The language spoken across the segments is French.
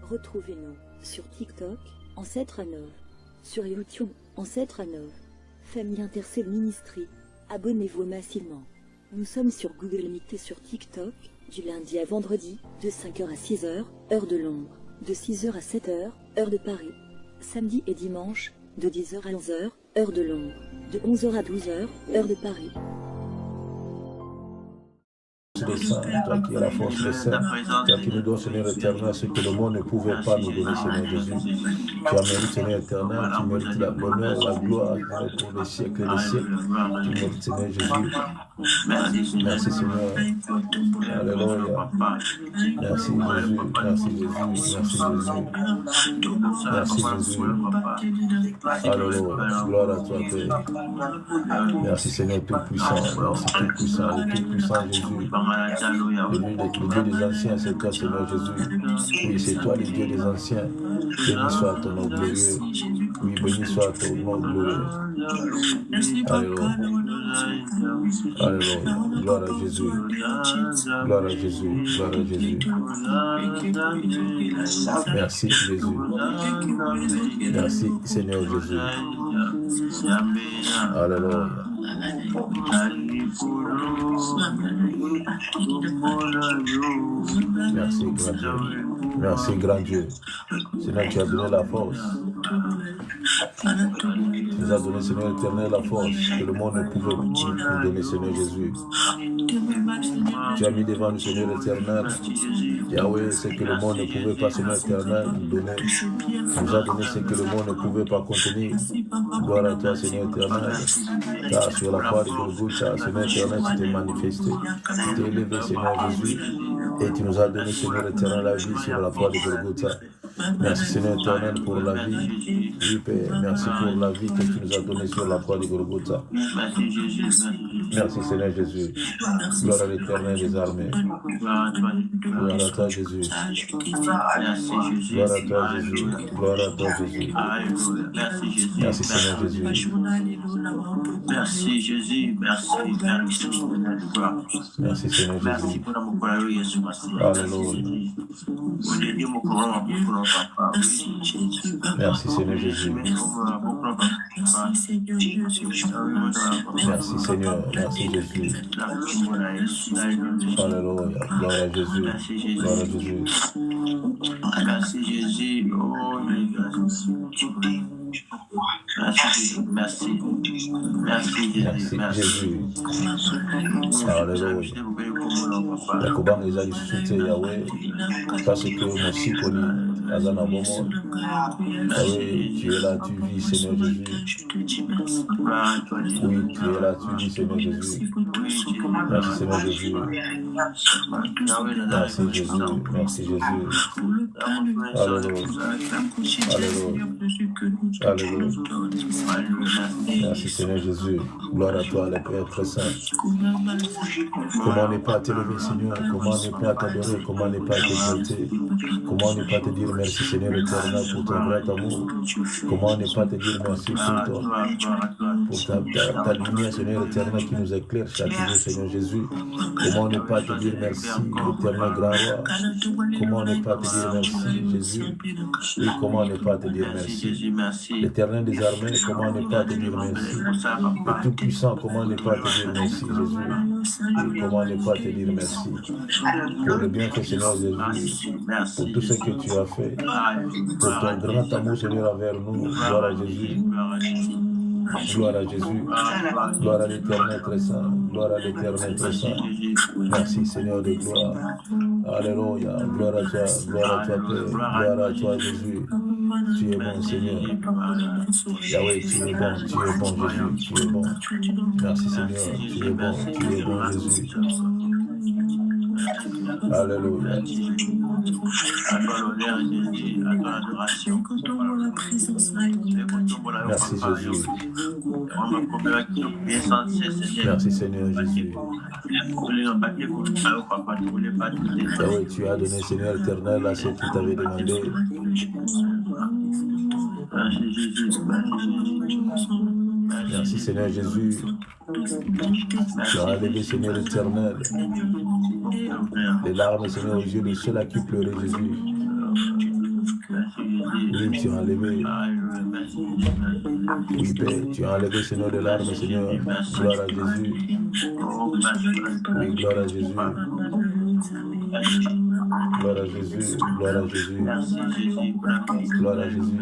Retrouvez-nous sur TikTok, Ancêtre Anov, sur YouTube, Ancêtre Anov, Famille Intercelle Ministry. Abonnez-vous massivement. Nous sommes sur Google Meet et sur TikTok, du lundi à vendredi, de 5h à 6h, heure de Londres, de 6h à 7h, heure de Paris. Samedi et dimanche, de 10h à 11h, heure de Londres, de 11h à 12h, heure de Paris. Des saints, toi qui es la force des saints, toi qui nous donnes, Seigneur éternel, ce que le monde ne pouvait pas nous donner, Seigneur Jésus. Tu as mérité, Seigneur éternel, tu mérites l'honneur, la gloire, pour les siècles et les siècles. Tu mérites, Seigneur Jésus. Merci, Seigneur. Alléluia. Merci, Jésus. Merci, Jésus. Merci, Jésus. Merci, Jésus. Alléluia. Gloire à toi, Père. Merci, Seigneur Tout-Puissant. Merci, Tout-Puissant. Le Tout-Puissant, Jésus. Le Dieu des anciens, c'est toi, Seigneur Jésus. Oui, c'est toi, le Dieu des anciens. Béni soit ton nom glorieux. Oui, béni soit ton nom glorieux. Alléluia. Alléluia. Gloire à Jésus. Gloire à Jésus. Gloire à Jésus. Merci, Jésus. Merci, Seigneur Jésus. Alléluia. Merci, grand Dieu. Merci, grand Dieu. Seigneur, tu as donné la force. Tu nous as donné, Seigneur éternel, la force que le monde ne pouvait nous donner, Seigneur Jésus. Tu as mis devant nous, Seigneur éternel, Yahweh, ce que le monde ne pouvait pas, Seigneur éternel, nous donner. Tu nous as donné ce que le monde ne pouvait pas contenir. Gloire à toi, Seigneur éternel. Car sur la croix de Golgotha, Seigneur éternel, tu t'es manifesté. Tu t'es élevé, Seigneur Jésus. Et tu nous as donné, Seigneur éternel, la vie sur la croix de Golgotha. Merci, Seigneur éternel, pour la vie. Oui, Père, merci pour la vie que tu nous as donnée sur la croix de Golgotha. Merci, Seigneur Jésus. Gloire à l'éternel des armées. Gloire à toi, Jésus. Gloire à toi, Jésus. Gloire à toi, Jésus. Merci, Seigneur Jésus. Merci, Jésus. Merci, merci, Seigneur Jésus. Alléluia. Merci, Seigneur Jésus. Merci, Seigneur. Merci, Jésus. Alléluia. Gloire à Jésus. Gloire à Jésus. Merci, Jésus. Oh, merci. Merci, Jésus. Alléluia. Yakoba ngeza lisute Yahweh parce que merci connu Azana Bomo. Yahweh, tu es là, tu vis, Seigneur Jésus. Oui, tu es là, tu vis, Seigneur Jésus. Merci, Seigneur Jésus. Merci, Jésus. Merci, Jésus. Alléluia. Alléluia. Alléluia. Merci, Seigneur Jésus. Gloire à toi, le Père très saint. Comment ne pas t'élever, Seigneur? Comment ne pas t'adorer? Comment ne pas t'exalter? Comment ne pas te dire merci, Seigneur éternel, pour ton grand amour? Comment ne pas te dire merci pour toi, pour ta lumière, Seigneur éternel, qui nous éclaire chaque jour, Seigneur Jésus? Comment ne pas te dire merci, éternel grand roi? Comment ne pas te dire merci, Jésus? Et comment ne pas te dire merci? L'éternel des armées, comment ne pas te dire merci? Le Tout-Puissant, comment ne pas te dire merci, Jésus? Et comment ne pas te dire merci pour le bien que Seigneur Jésus, pour tout ce que tu as fait, pour ton grand amour, Seigneur, envers nous. Gloire à Jésus. Gloire à Jésus. Gloire à l'éternel très saint. Gloire à l'éternel très saint. Merci, Seigneur de gloire. Alléluia. Gloire à toi, Père. Gloire à toi, Jésus. Tu es bon, Seigneur. Yahweh, tu es bon, Jésus. Tu es bon. Merci, Seigneur. Tu es bon, Jésus. Alléluia. Merci, Jésus. Merci, Seigneur Jésus. Yahweh, tu as donné, Seigneur éternel, à ce qui t'avait demandé. Merci Seigneur Jésus. Tu as enlevé Seigneur éternel les larmes Seigneur aux yeux de ceux-là qui pleuraient Jésus. Oui, tu as enlevé. Oui, Père, tu as enlevé Seigneur les larmes Seigneur. Gloire à Jésus. Oui, gloire à Jésus. Gloire à Jésus. Gloire à Jésus. Gloire à Jésus.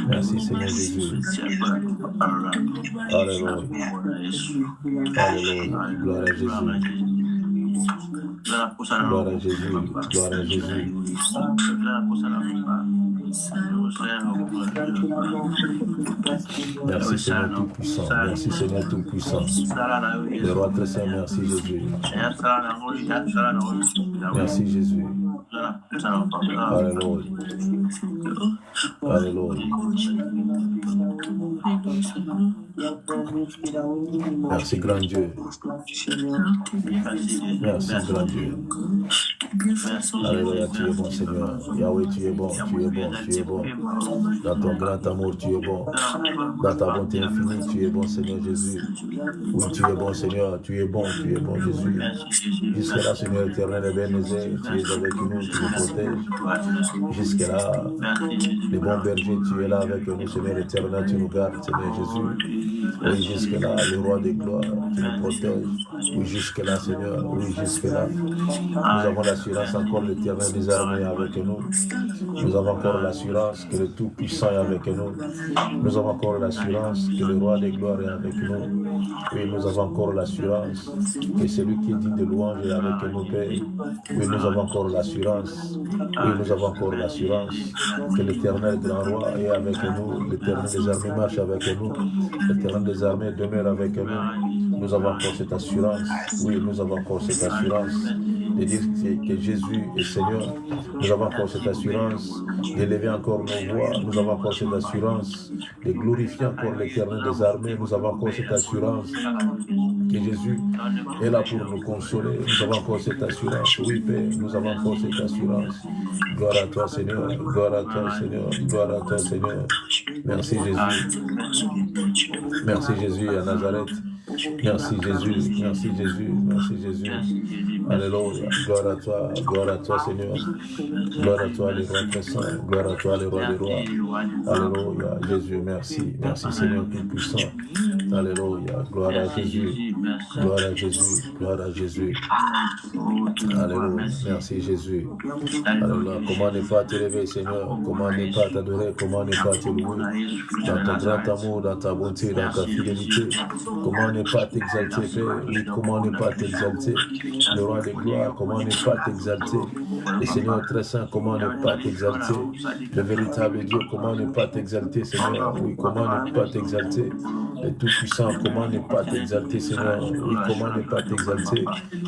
Merci Seigneur Jésus. Alléluia. Alléluia. Gloire à Jésus. Gloire à Jésus. Gloire à Jésus. Merci Seigneur Tout-Puissant. Merci Seigneur Tout-Puissant. Le roi très saint, merci Jésus. Merci Jésus. Alléluia. Alléluia. Merci grand Dieu. Merci grand Dieu. Alléluia, tu es bon Seigneur. Yahweh, tu es bon, tu es bon, tu es bon. Dans ton grand amour, tu es bon. Dans ta bonté infinie, tu es bon Seigneur Jésus. Oui, tu es bon Seigneur, tu es bon Jésus. Jusqu'à-là, Seigneur éternel et Bénézé, tu es avec nous, tu nous protèges. Jusqu'à-là, les bons bergers, tu es là avec nous, Seigneur éternel, tu nous gardes, Seigneur Jésus. Oui, jusque-là, le roi des gloires, tu nous protèges. Oui, jusque-là, Seigneur, oui, jusque-là. Nous avons l'assurance encore l'Éternel des armées avec nous. Nous avons encore l'assurance que le Tout-Puissant est avec nous. Nous avons encore l'assurance que le roi des gloires est avec nous. Oui, nous avons encore l'assurance que celui qui est digne de louange est avec nous, Père. Oui, nous avons encore l'assurance. Oui, nous avons encore l'assurance que l'Éternel grand roi est avec nous. L'Éternel des armées marche avec nous. L'Éternel des armées demeure avec nous. Nous avons encore cette assurance. Oui, nous avons encore cette assurance de dire que Jésus est Seigneur. Nous avons encore cette assurance d'élever encore nos voix. Nous avons encore cette assurance de glorifier encore l'Éternel des armées. Nous avons encore cette assurance que Jésus est là pour nous consoler. Nous avons encore cette assurance. Oui, Père, nous avons encore cette assurance. Gloire à toi, Seigneur. Gloire à toi, Seigneur. Gloire à toi, Seigneur. Merci, Jésus. Merci, Jésus à Nazareth. Merci, Jésus. Merci, Jésus. Merci, Jésus. Alléluia. Gloire à toi, Seigneur. Gloire à toi, les rois très saints. Gloire à toi, les rois des rois. Alléluia. Jésus, merci. Merci, Seigneur Tout-Puissant. Alléluia. Gloire à Jésus. Gloire à Jésus. Gloire à Jésus. Alléluia. Merci, Jésus. Alléluia. Comment ne pas t'élever, Seigneur? Comment ne pas t'adorer? Comment ne pas te louer? Dans ton grand amour, dans ta bonté, dans ta fidélité. Comment ne pas t'exalter, Père? Oui, comment ne pas t'exalter? Le roi des gloires, comment ne pas t'exalter? Le Seigneur très saint, comment ne pas t'exalter? Le véritable Dieu, comment ne pas t'exalter, Seigneur? Oui, comment ne pas t'exalter? Le Tout-Puissant, comment ne pas t'exalter, Seigneur? Oui, comment ne pas t'exalter?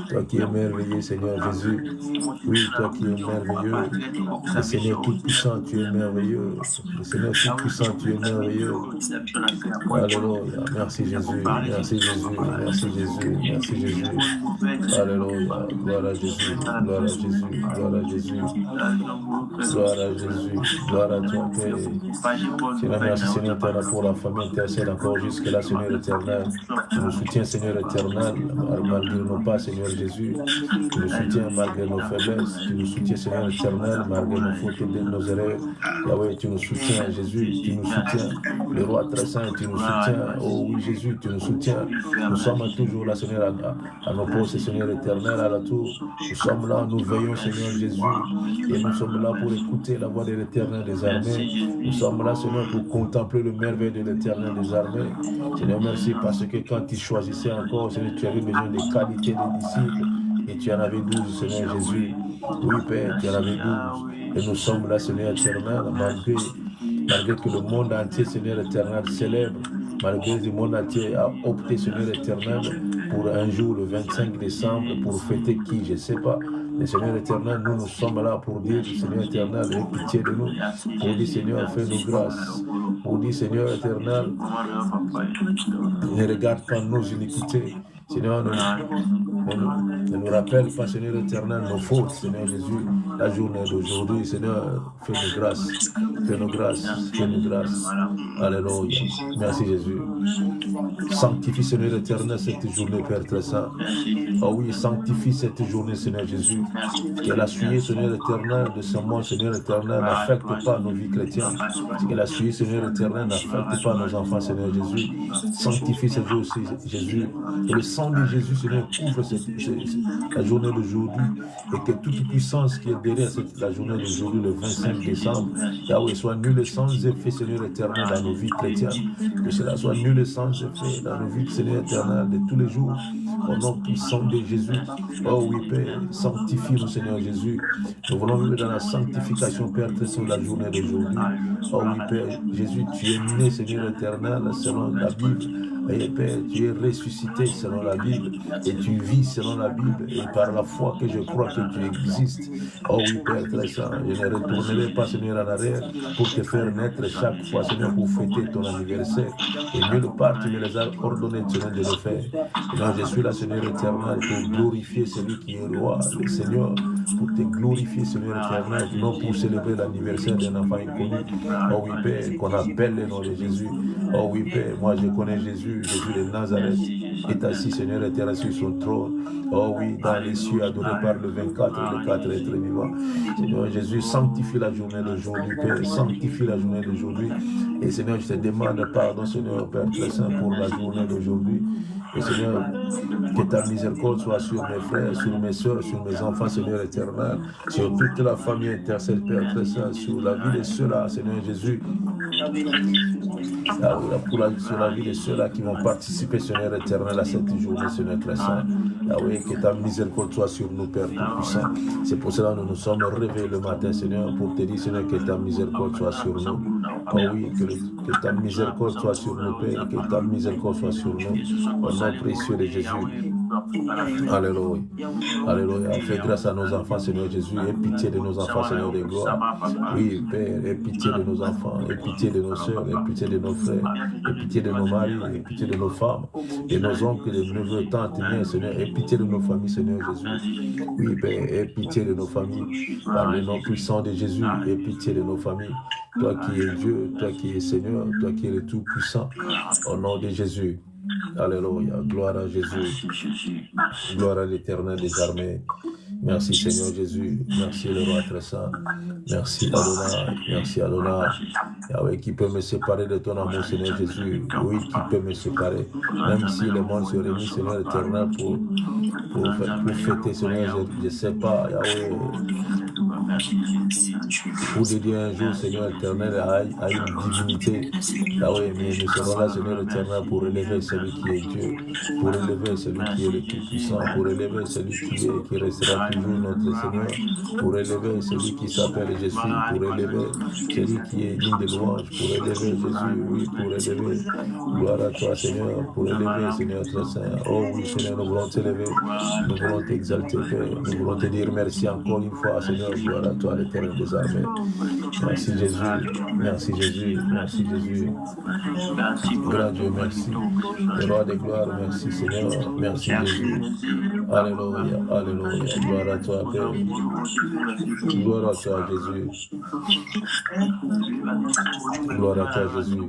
Toi qui es merveilleux, Seigneur Jésus. Oui, toi qui es merveilleux. Le Seigneur Tout-Puissant, tu es merveilleux. Le Seigneur Tout-Puissant, tu es merveilleux. Alléluia. Merci Jésus. Merci Jésus. Merci Jésus. Merci Jésus. Alléluia. Gloire à Jésus. Gloire à Jésus. Gloire à Jésus. Gloire à Jésus. Gloire à toi, Père. Seigneur, merci Seigneur pour la famille intercède encore jusque-là, Seigneur éternel. Tu nous soutiens, Seigneur éternel, malgré nos pas, Seigneur Jésus. Tu nous soutiens malgré nos faiblesses. Tu nous soutiens, Seigneur éternel, malgré nos fautes et nos erreurs. Yahweh, tu nous soutiens, Jésus. Tu nous soutiens. Le roi très saint, tu nous soutiens. Oh oui, Jésus, tu nous soutiens. Nous sommes toujours là, Seigneur, à nos postes, Seigneur éternel, à la tour. Nous sommes là, nous veillons, Seigneur Jésus. Et nous sommes là pour écouter la voix de l'Éternel des armées. Nous sommes là, Seigneur, pour contempler le merveille de l'Éternel des armées. Seigneur, merci parce que quand tu choisissais encore, Seigneur, tu avais besoin des qualités des disciples. Et tu en avais 12, Seigneur Jésus. Oui, Père, tu en avais 12. Et nous sommes là, Seigneur éternel, malgré que le monde entier, Seigneur éternel, célèbre, malgré que le monde entier a opté, Seigneur éternel, pour un jour, le 25 décembre, pour fêter qui, je ne sais pas. Mais Seigneur éternel, nous sommes là pour dire, Seigneur éternel, aie pitié de nous. Pour dire, Seigneur, fais-nous grâce. Pour dire, Seigneur éternel, ne regarde pas nos iniquités, Seigneur, ne nous rappelle pas, Seigneur éternel, nos fautes, Seigneur Jésus, la journée d'aujourd'hui, Seigneur, fais-nous grâce, fais-nous grâce, fais-nous grâce. Alléluia. Merci Jésus. Sanctifie, Seigneur éternel, cette journée, Père très saint. Oh oui, sanctifie cette journée, Seigneur Jésus. Que la suie, Seigneur éternel, de ce mois, Seigneur éternel, n'affecte pas nos vies chrétiennes. Que la suie, Seigneur éternel, n'affecte pas nos enfants, Seigneur Jésus. Sanctifie cette journée aussi, Jésus. Que le sang de Jésus, Seigneur, couvre la journée d'aujourd'hui. Et que toute puissance qui est derrière la journée d'aujourd'hui, le 25 décembre, Yahweh, soit nul et sans effet, Seigneur éternel, dans nos vies chrétiennes. Que cela soit nul et sans effet dans nos vies, Seigneur éternel, de tous les jours. Au nom puissant de Jésus. Oh oui, Père, sanctifie-nous, Seigneur Jésus. Nous voulons vivre dans la sanctification, Père, sur la journée d'aujourd'hui. Oh oui, Père, Jésus, tu es né, Seigneur éternel, selon la Bible. Et Père, tu es ressuscité selon la Bible. Et tu vis selon la Bible. Et par la foi que je crois que tu existes. Oh oui, Père, très saint, je ne retournerai pas, Seigneur, en arrière pour te faire naître chaque fois, Seigneur, pour fêter ton anniversaire. Et nulle part, tu me les as ordonné, Seigneur, de le faire. Et donc, je suis là, Seigneur éternel, pour glorifier celui qui est roi, le Seigneur, pour te glorifier, Seigneur éternel, non pour célébrer l'anniversaire d'un enfant inconnu. Oh oui, Père, qu'on appelle le nom de Jésus. Oh oui, Père, moi je connais Jésus, Jésus de Nazareth, est assis, Seigneur éternel, sur son trône. Oh oui, dans les cieux, adoré par le 24 et le 4 êtres vivants. Seigneur Jésus, sanctifie la journée d'aujourd'hui, Père, sanctifie la journée d'aujourd'hui. Et Seigneur, je te demande pardon, Seigneur, Père très saint, pour la journée d'aujourd'hui. Et Seigneur, que ta miséricorde soit sur mes frères, sur mes soeurs, sur mes enfants, Seigneur éternel, sur toute la famille intercelle, Père très saint, sur la vie de ceux-là, Seigneur Jésus. Sur la vie de ceux-là qui vont participer, Seigneur éternel, à cette journée, Seigneur très saint. Oui, que ta miséricorde soit sur nous, Père tout-puissant. C'est pour cela que nous nous sommes réveillés le matin, Seigneur, pour te dire, Seigneur, que ta miséricorde soit sur nous. Oh oui, que ta miséricorde soit sur nous, Père, que ta miséricorde soit sur nous. Au nom précieux de Jésus. Alléluia. Alléluia. Fais grâce à nos enfants, Seigneur Jésus. Aie pitié de nos enfants, Seigneur de gloire. Oui, Père, aie pitié de nos enfants. Aie pitié de nos soeurs. Aie pitié de nos frères. Aie pitié de nos maris. Aie pitié de nos femmes. De nos oncles, de nos neveux, tantes, nièces, Seigneur. Aie pitié de nos familles, Seigneur Jésus. Oui, Père, aie pitié de nos familles. Par le nom puissant de Jésus, aie pitié de nos familles. Toi qui es Dieu, toi qui es Seigneur, toi qui es le Tout-Puissant. Au nom de Jésus. Alléluia. Gloire à Jésus. Gloire à l'Éternel des armées. Merci Seigneur Jésus. Merci le roi très saint. Merci Adonai. Merci Adonai. Yahweh, qui peut me séparer de ton amour, Seigneur Jésus? Oui, qui peut me séparer? Même si le monde se réunit, Seigneur éternel, pour fêter, Seigneur, je ne sais pas, Yahweh. Pour dédier un jour, Seigneur éternel, à une divinité. Yahweh, mais nous serons là, Seigneur éternel, pour élever celui qui est Dieu, pour élever celui qui est le Tout-Puissant, pour élever celui qui restera toujours notre Seigneur, pour élever celui qui s'appelle Jésus, pour élever celui qui est digne de louange, pour élever Jésus, oui, pour élever. Gloire à toi, Seigneur, pour élever, Seigneur très saint. Oh oui, Seigneur, nous voulons t'élever, nous voulons t'exalter, Père, nous voulons te dire merci encore une fois, Seigneur, gloire à toi, l'Éternel des armées. Merci Jésus, merci Jésus, merci Jésus. Grand Dieu, merci. Le roi de gloire, merci Seigneur, merci Jésus. Alléluia, alléluia, gloire à toi, Père. Gloire à toi, Jésus. Gloire à toi, Jésus.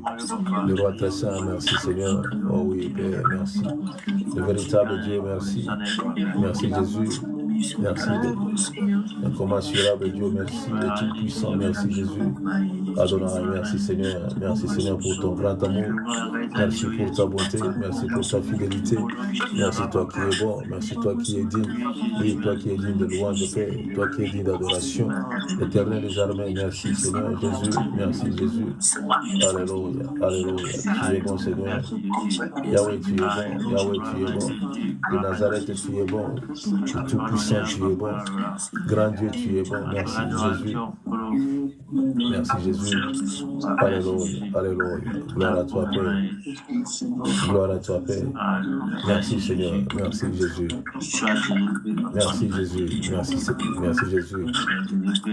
Le roi très saint, merci Seigneur. Oh oui, Père, merci. Le véritable Dieu, merci. Merci Jésus. Merci, incommensurable Dieu, merci, le Tout-Puissant, merci Jésus. Adonai, merci Seigneur pour ton grand amour, merci pour ta bonté, merci pour ta fidélité, merci toi qui es bon, merci toi qui es digne, oui, toi qui es digne de louange de paix, toi qui es digne d'adoration, l'Éternel des armées, merci Seigneur Jésus, merci Jésus. Alléluia, alléluia, tu es bon Seigneur, Yahweh tu es bon, Yahweh tu es bon, de Nazareth tu es bon, le Tout-Puissant tu es bon, grand Dieu tu es bon, merci Jésus, merci Jésus, alléluia, alléluia, gloire à toi Père, gloire à toi Père, merci Seigneur, merci Jésus, merci Jésus, merci Jésus,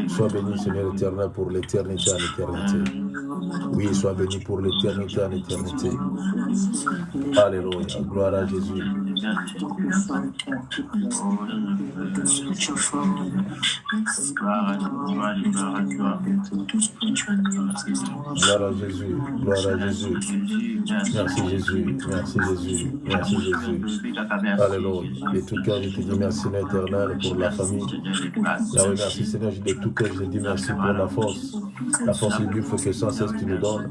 sois béni Seigneur éternel pour l'éternité à l'éternité. Oui, sois béni pour l'éternité en éternité. Alléluia. Gloire à Jésus. Gloire à Jésus. Gloire à Jésus. Merci Jésus. Merci Jésus. Merci Jésus. Alléluia. De tout cœur, je te dis merci, Seigneur éternel, pour la famille. Yahweh, merci Seigneur, de tout cœur, je te dis merci pour la force. La force et Dieu, faut que sans cesse tu nous donnes.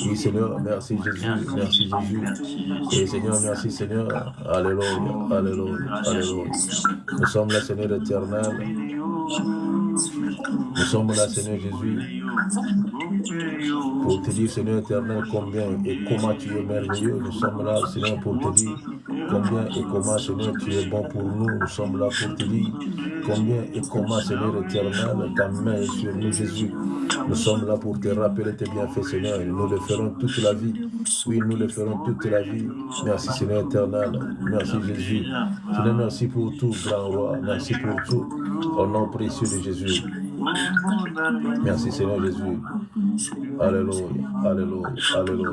Oui Seigneur, merci Jésus. Merci Jésus. Et Seigneur, merci Seigneur. Alléluia. Alléluia. Alléluia. Nous sommes là, Seigneur éternel. Nous sommes là, Seigneur Jésus, pour te dire, Seigneur éternel, combien et comment tu es merveilleux. Nous sommes là, Seigneur, pour te dire combien et comment, Seigneur, tu es bon pour nous. Nous sommes là pour te dire combien et comment, Seigneur éternel, ta main est sur nous, Jésus. Nous sommes là pour te rappeler tes bienfaits, Seigneur. Et nous le ferons toute la vie. Oui, nous le ferons toute la vie. Merci, Seigneur éternel. Merci, Jésus. Seigneur, merci pour tout, grand roi. Merci pour tout. Au nom précieux de Jésus. Merci, Seigneur Jésus. Alléluia. Alléluia. Alléluia.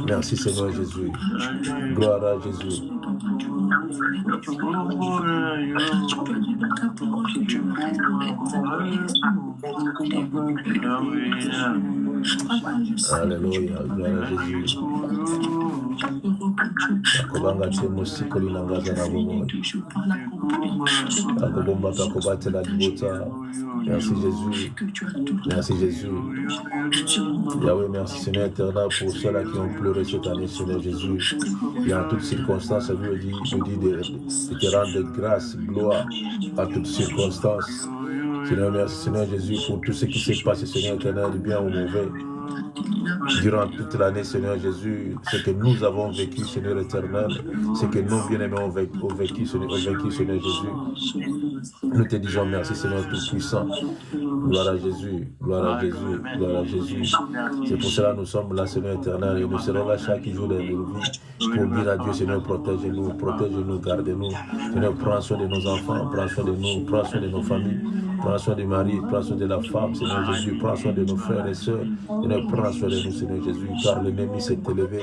Merci, Seigneur Jésus. Gloire à Jésus. Alléluia. Gloire à Jésus. Akobanga temo sikoli nangaza na bomo. Akobomba kakobatela libota. Merci Jésus. Merci Jésus. Yahweh, merci Seigneur éternel pour ceux-là qui ont pleuré cette année, Seigneur Jésus. Et en toutes circonstances, nous dit de te rendre grâce, gloire à toutes circonstances. Seigneur, merci Seigneur Jésus pour tout ce qui s'est passé, Seigneur éternel, du bien ou mauvais. Durant toute l'année, Seigneur Jésus, ce que nous avons vécu, Seigneur éternel, ce que nos bien-aimés ont vécu, Seigneur Jésus. Nous te disons merci, Seigneur Tout-Puissant. Gloire à Jésus, gloire à Jésus, gloire à Jésus. C'est pour cela que nous sommes là, Seigneur éternel, et nous serons là chaque jour de nos vies pour dire à Dieu, Seigneur, protège-nous, garde-nous. Seigneur, prends soin de nos enfants, prends soin de nous, prends soin de nos familles. Prends soin du mari, prends soin de la femme, Seigneur Jésus, prends soin de nos frères et sœurs. Seigneur, prends soin de nous, Seigneur Jésus, car l'ennemi s'est élevé.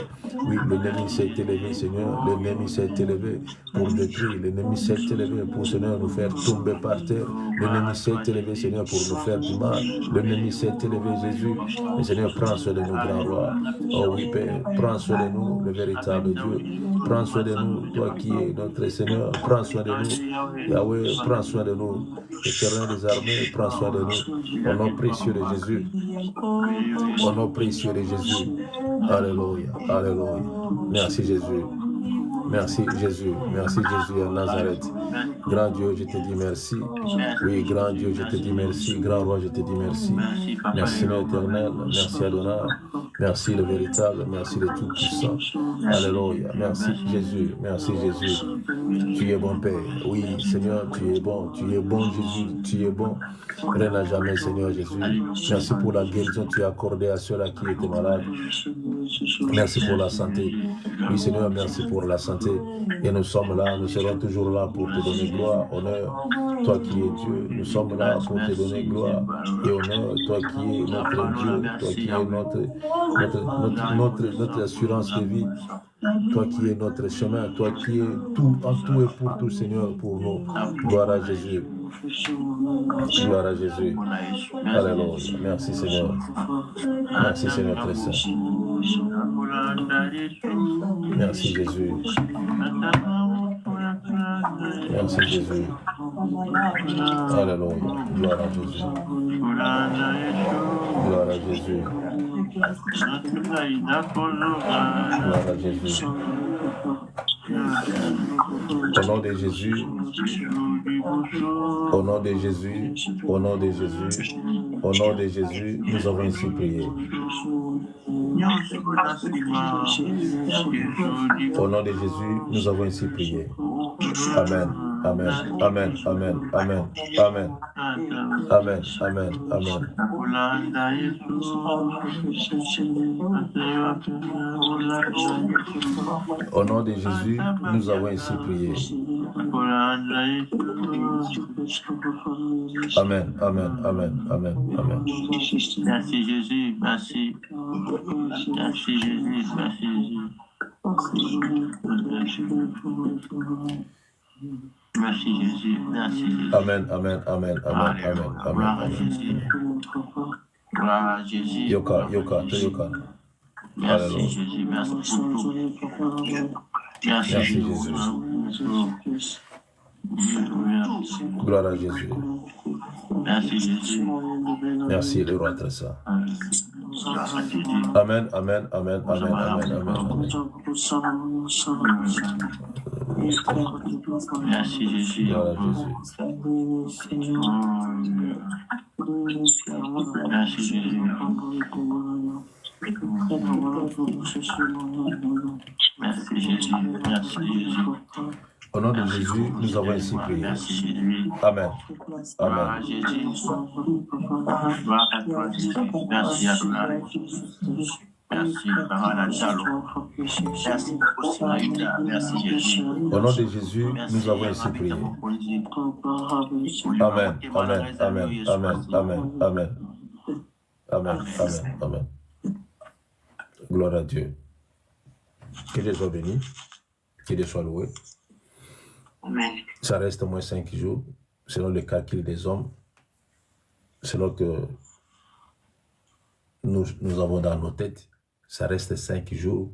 Oui, l'ennemi s'est élevé, Seigneur. L'ennemi s'est élevé pour détruire. L'ennemi s'est élevé pour, Seigneur, nous faire tomber par terre. L'ennemi s'est élevé, Seigneur, pour nous faire du mal. L'ennemi s'est élevé, Jésus. Et Seigneur, prends soin de nous, grand roi. Oh oui, Père, prends soin de nous, le véritable Dieu. Prends soin de nous, toi qui es notre Seigneur. Prends soin de nous. Yahweh, prends soin de nous. Éternel des armées, prends soin de nous. Au nom précieux de Jésus. Au nom précieux de Jésus. Alléluia. Alléluia. Merci Jésus. Merci Jésus. Merci Jésus à Nazareth. Grand Dieu, je te dis merci. Oui, grand Dieu, je te dis merci. Grand roi, je te dis merci. Merci l'éternel. Merci Adonai. Merci le véritable. Merci le tout-puissant. Alléluia. Merci Jésus. Merci Jésus. Tu es bon Père. Oui, Seigneur, tu es bon. Tu es bon Jésus. Tu es bon. Rien à jamais, Seigneur Jésus. Merci pour la guérison que tu as accordée à ceux-là qui étaient malades. Merci pour la santé. Oui, Seigneur, merci pour la santé. Et nous sommes là, nous serons toujours là pour te donner gloire, honneur. Toi qui es Dieu, nous sommes là pour te donner gloire et honneur. Toi qui es notre Dieu, toi qui es notre assurance de vie. Toi qui es notre chemin, toi qui es tout, en tout et pour tout, Seigneur, pour nous. Gloire à Jésus. Gloire à Jésus. Alléluia. Merci Seigneur. Merci Seigneur très saint. Merci Jésus. Merci Jésus. Alléluia. Gloire à Jésus. Gloire à Jésus. Gloire à Jésus. Au nom de Jésus, au nom de Jésus, au nom de Jésus, au nom de Jésus, nous avons ainsi prié. Au nom de Jésus, nous avons ainsi prié. Amen. Amen. Amen. Amen. Amen. Amen. Amen. Amen. Amen. Au nom de Jésus, nous avons ainsi prié. Amen, amen, amen, amen, amen. Merci Jésus, merci. Merci Jésus, merci Jésus. Merci Jésus, merci Jésus. Amen, amen, amen, amen, amen, amen, Gloire à amen. Jésus. Gloire à Jésus. Yoka, yoka, to yoka. Merci Alléluia. Jésus, merci pour tout. Merci Merci Jésus. Jésus. Gloire à Jésus. Merci Jésus. Merci le roi très saint. Gloire à Jésus. Amen, amen, amen, amen, amen, amen, amen. Merci Jésus. Gloire à Jésus. Merci Jésus. Merci Jésus. Merci Jésus. Au nom de Jésus, nous avons ainsi prié. Merci Jésus. Amen. Gloire à Amen. Jésus. Gloire à toi Jésus. Merci à toi. Merci, Parole Shalom. Merci pour Sinaïda. Merci Jésus. Au nom de Jésus, nous avons ainsi prié. Amen, amen, amen, amen, amen, amen. Amen, amen, amen. Gloire à Dieu. Que Dieu soit béni. Que Dieu soit loué. Amen. Ça reste au moins 5 jours, selon le calcul des hommes, selon que nous avons dans nos têtes. Ça reste 5 jours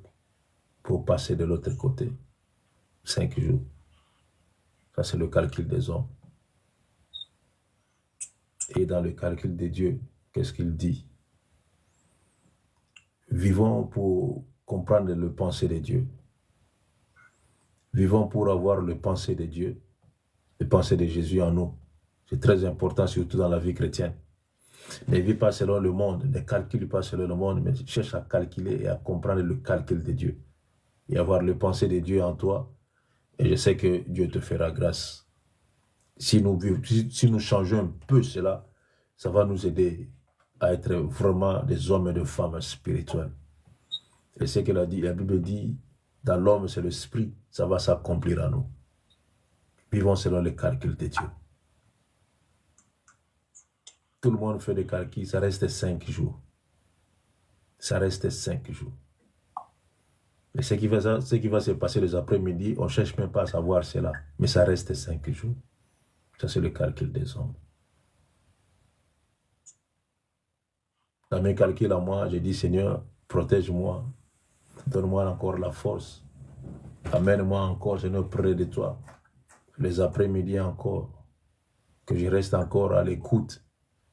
pour passer de l'autre côté. 5 jours. Ça, c'est le calcul des hommes. Et dans le calcul de Dieu, qu'est-ce qu'il dit? Vivons pour comprendre le pensée de Dieu. Vivons pour avoir le pensée de Dieu, le pensée de Jésus en nous. C'est très important, surtout dans la vie chrétienne. Ne vis pas selon le monde, ne calcule pas selon le monde, mais cherche à calculer et à comprendre le calcul de Dieu. Et avoir le pensée de Dieu en toi. Et je sais que Dieu te fera grâce. Si nous changeons un peu cela, ça va nous aider à être vraiment des hommes et des femmes spirituels. Et ce que la Bible dit, dans l'homme, c'est l'esprit, ça va s'accomplir en nous. Vivons selon les calculs de Dieu. Tout le monde fait des calculs, ça reste 5 jours. Ça reste 5 jours. Mais ce qui va se passer les après-midi, on ne cherche même pas à savoir cela. Mais ça reste 5 jours. Ça, c'est le calcul des hommes. Dans mes calculs à moi, j'ai dit, Seigneur, protège-moi. Donne-moi encore la force. Amène-moi encore, Seigneur, près de toi. Les après-midi encore. Que je reste encore à l'écoute.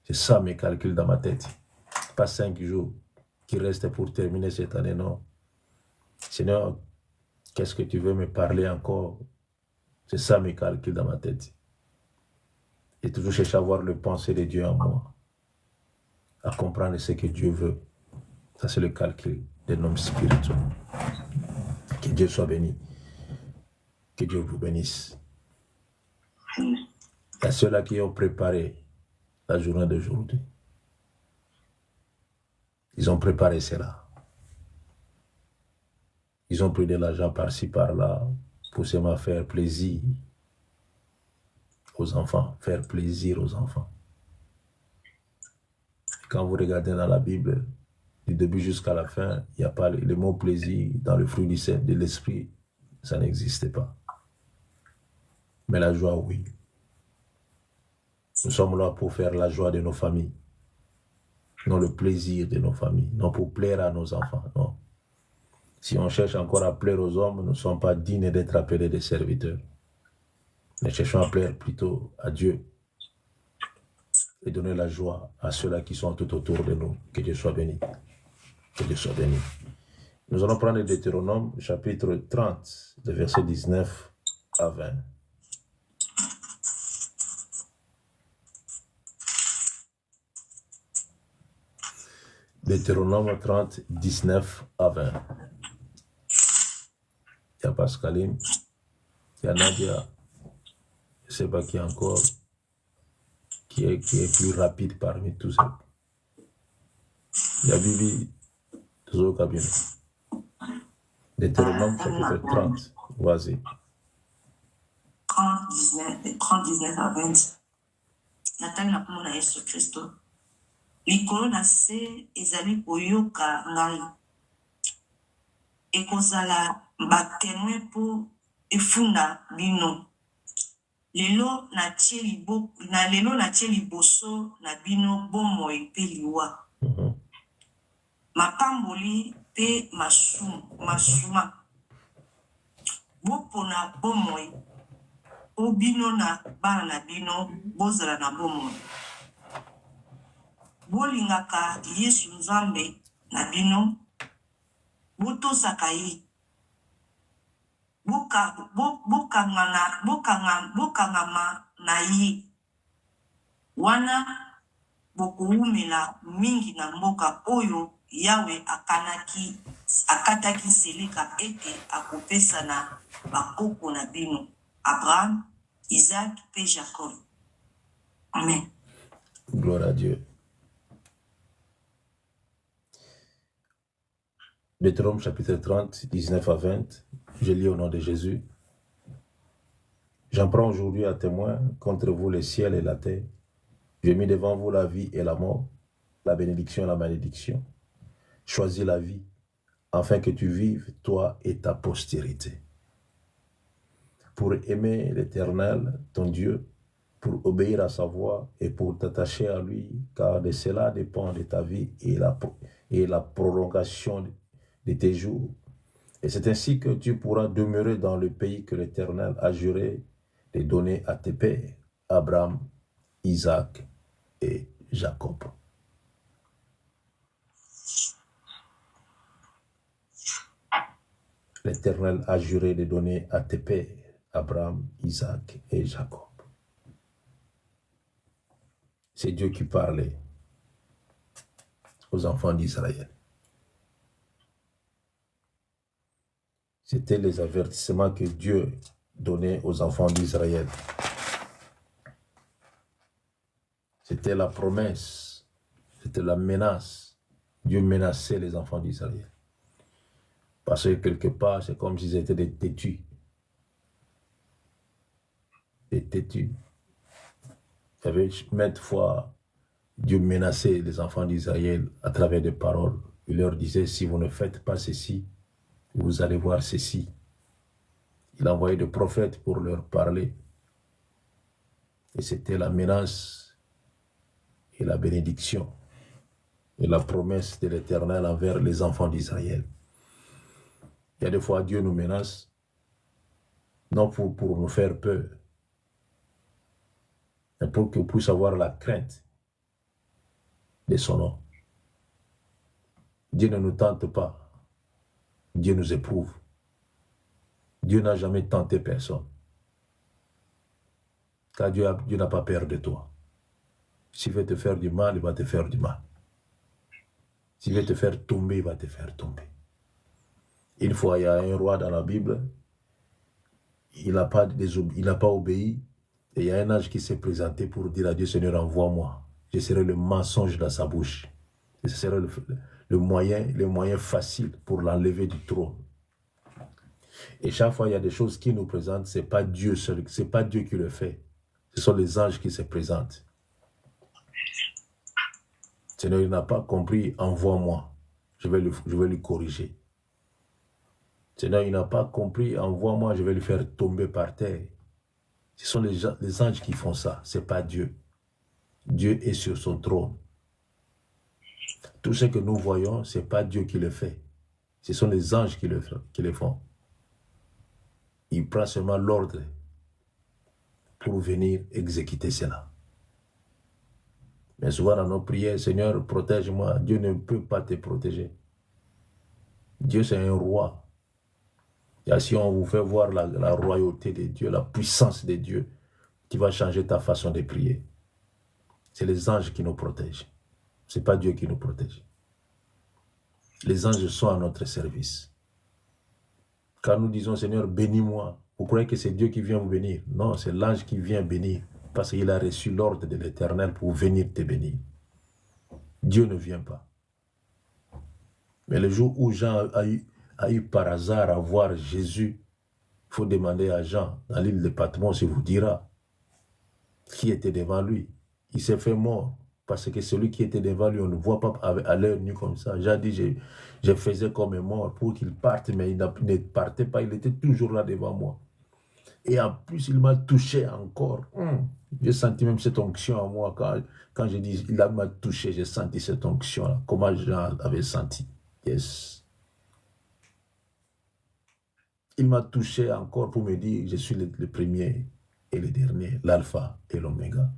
C'est ça mes calculs dans ma tête. Pas 5 jours qui restent pour terminer cette année, non. Seigneur, qu'est-ce que tu veux me parler encore? C'est ça mes calculs dans ma tête. Et toujours chercher à voir le pensée de Dieu en moi. À comprendre ce que Dieu veut. Ça, c'est le calcul d'un homme spirituel. Que Dieu soit béni. Que Dieu vous bénisse. Il y a ceux-là qui ont préparé la journée d'aujourd'hui. Ils ont préparé cela. Ils ont pris de l'argent par-ci, par-là, pour seulement faire plaisir aux enfants, faire plaisir aux enfants. Quand vous regardez dans la Bible, du début jusqu'à la fin, il n'y a pas le mot plaisir dans le fruit de l'esprit, ça n'existait pas. Mais la joie, oui. Nous sommes là pour faire la joie de nos familles. Non le plaisir de nos familles. Non pour plaire à nos enfants. Non. Si on cherche encore à plaire aux hommes, nous ne sommes pas dignes d'être appelés des serviteurs. Mais cherchons à plaire plutôt à Dieu. Et donner la joie à ceux-là qui sont tout autour de nous. Que Dieu soit béni. Que Dieu soit béni. Nous allons prendre Deutéronome, chapitre 30, de versets 19 à 20. Deutéronome 30, 19 à 20. Il y a Pascaline, il y a Nadia, je ne sais pas qui encore, qui est plus rapide parmi tous ceux. Il y a Bibi, Zo Kabine. Deutéronome chapitre 30, vas-y. 30, 19 à 20. Natali na komona Yesu Kristo. Likolo na se ezali koyoka ngai. Ekozala batemoin po efunda bino. Lelo na tie liboso na bino bomoi pe liwa. Mapamboli pe masuma. Bopona bomoi. O bino na bana na bino bozala na bomoi. Bolingaka Yesu Nzambe na bino. Botosaka ye. Bokangama na ye. Wana bokuumela mingi na mboka oyo Yawe akataki seleka ete akopesa na bakoko na bino. Abraham, Isaac et Jacob. Amen. Gloire à Dieu. Deutéronome chapitre 30, 19 à 20. Je lis au nom de Jésus. J'en prends aujourd'hui à témoin contre vous le ciel et la terre. J'ai mis devant vous la vie et la mort, la bénédiction et la malédiction. Choisis la vie, afin que tu vives, toi et ta postérité. Pour aimer l'Éternel, ton Dieu, pour obéir à sa voix et pour t'attacher à lui, car de cela dépend de ta vie et la prolongation de tes jours. Et c'est ainsi que tu pourras demeurer dans le pays que l'Éternel a juré de donner à tes pères, Abraham, Isaac et Jacob. L'Éternel a juré de donner à tes pères, Abraham, Isaac et Jacob. C'est Dieu qui parlait aux enfants d'Israël. C'était les avertissements que Dieu donnait aux enfants d'Israël. C'était la promesse, c'était la menace. Dieu menaçait les enfants d'Israël. Parce que quelque part, c'est comme s'ils étaient des têtus. Des têtus. Il y avait maintes fois, Dieu menaçait les enfants d'Israël à travers des paroles. Il leur disait, si vous ne faites pas ceci, vous allez voir ceci. Il envoyait des prophètes pour leur parler. Et c'était la menace et la bénédiction et la promesse de l'Éternel envers les enfants d'Israël. Il y a des fois, Dieu nous menace, non pour nous faire peur, mais pour qu'on puisse avoir la crainte de son nom. Dieu ne nous tente pas. Dieu nous éprouve. Dieu n'a jamais tenté personne. Car Dieu n'a pas peur de toi. S'il veut te faire du mal, il va te faire du mal. S'il veut te faire tomber, il va te faire tomber. Une fois, il y a un roi dans la Bible, il n'a pas obéi, et il y a un ange qui s'est présenté pour dire à Dieu, Seigneur, envoie-moi. Je serai le mensonge dans sa bouche. Et ce serait le moyen facile pour l'enlever du trône. Et chaque fois, il y a des choses qui nous présentent, ce n'est pas Dieu seul, ce n'est pas Dieu qui le fait. Ce sont les anges qui se présentent. Seigneur, il n'a pas compris, envoie-moi. Je vais lui corriger. Seigneur, il n'a pas compris, envoie-moi, je vais lui faire tomber par terre. Ce sont les anges qui font ça, ce n'est pas Dieu. Dieu est sur son trône. Tout ce que nous voyons, ce n'est pas Dieu qui le fait. Ce sont les anges qui le font. Il prend seulement l'ordre pour venir exécuter cela. Mais souvent dans nos prières, Seigneur, protège-moi. Dieu ne peut pas te protéger. Dieu, c'est un roi. Et si on vous fait voir la royauté de Dieu, la puissance de Dieu, qui va changer ta façon de prier. C'est les anges qui nous protègent. Ce n'est pas Dieu qui nous protège. Les anges sont à notre service. Quand nous disons, Seigneur, bénis-moi, vous croyez que c'est Dieu qui vient vous bénir? Non, c'est l'ange qui vient bénir, parce qu'il a reçu l'ordre de l'Éternel pour venir te bénir. Dieu ne vient pas. Mais le jour où Jean a eu par hasard à voir Jésus faut demander à Jean, dans l'île de Patmos, il vous dira qui était devant lui. Il s'est fait mort parce que celui qui était devant lui, on ne voit pas à l'heure nue comme ça. Jean dit, je faisais comme un mort pour qu'il parte, mais il ne partait pas, il était toujours là devant moi. Et en plus, il m'a touché encore. J'ai senti même cette onction en moi. Quand je dis, il m'a touché, j'ai senti cette onction-là. Comment Jean avait senti. Yes. Il m'a touché encore pour me dire, je suis le premier et le dernier, l'alpha et l'oméga.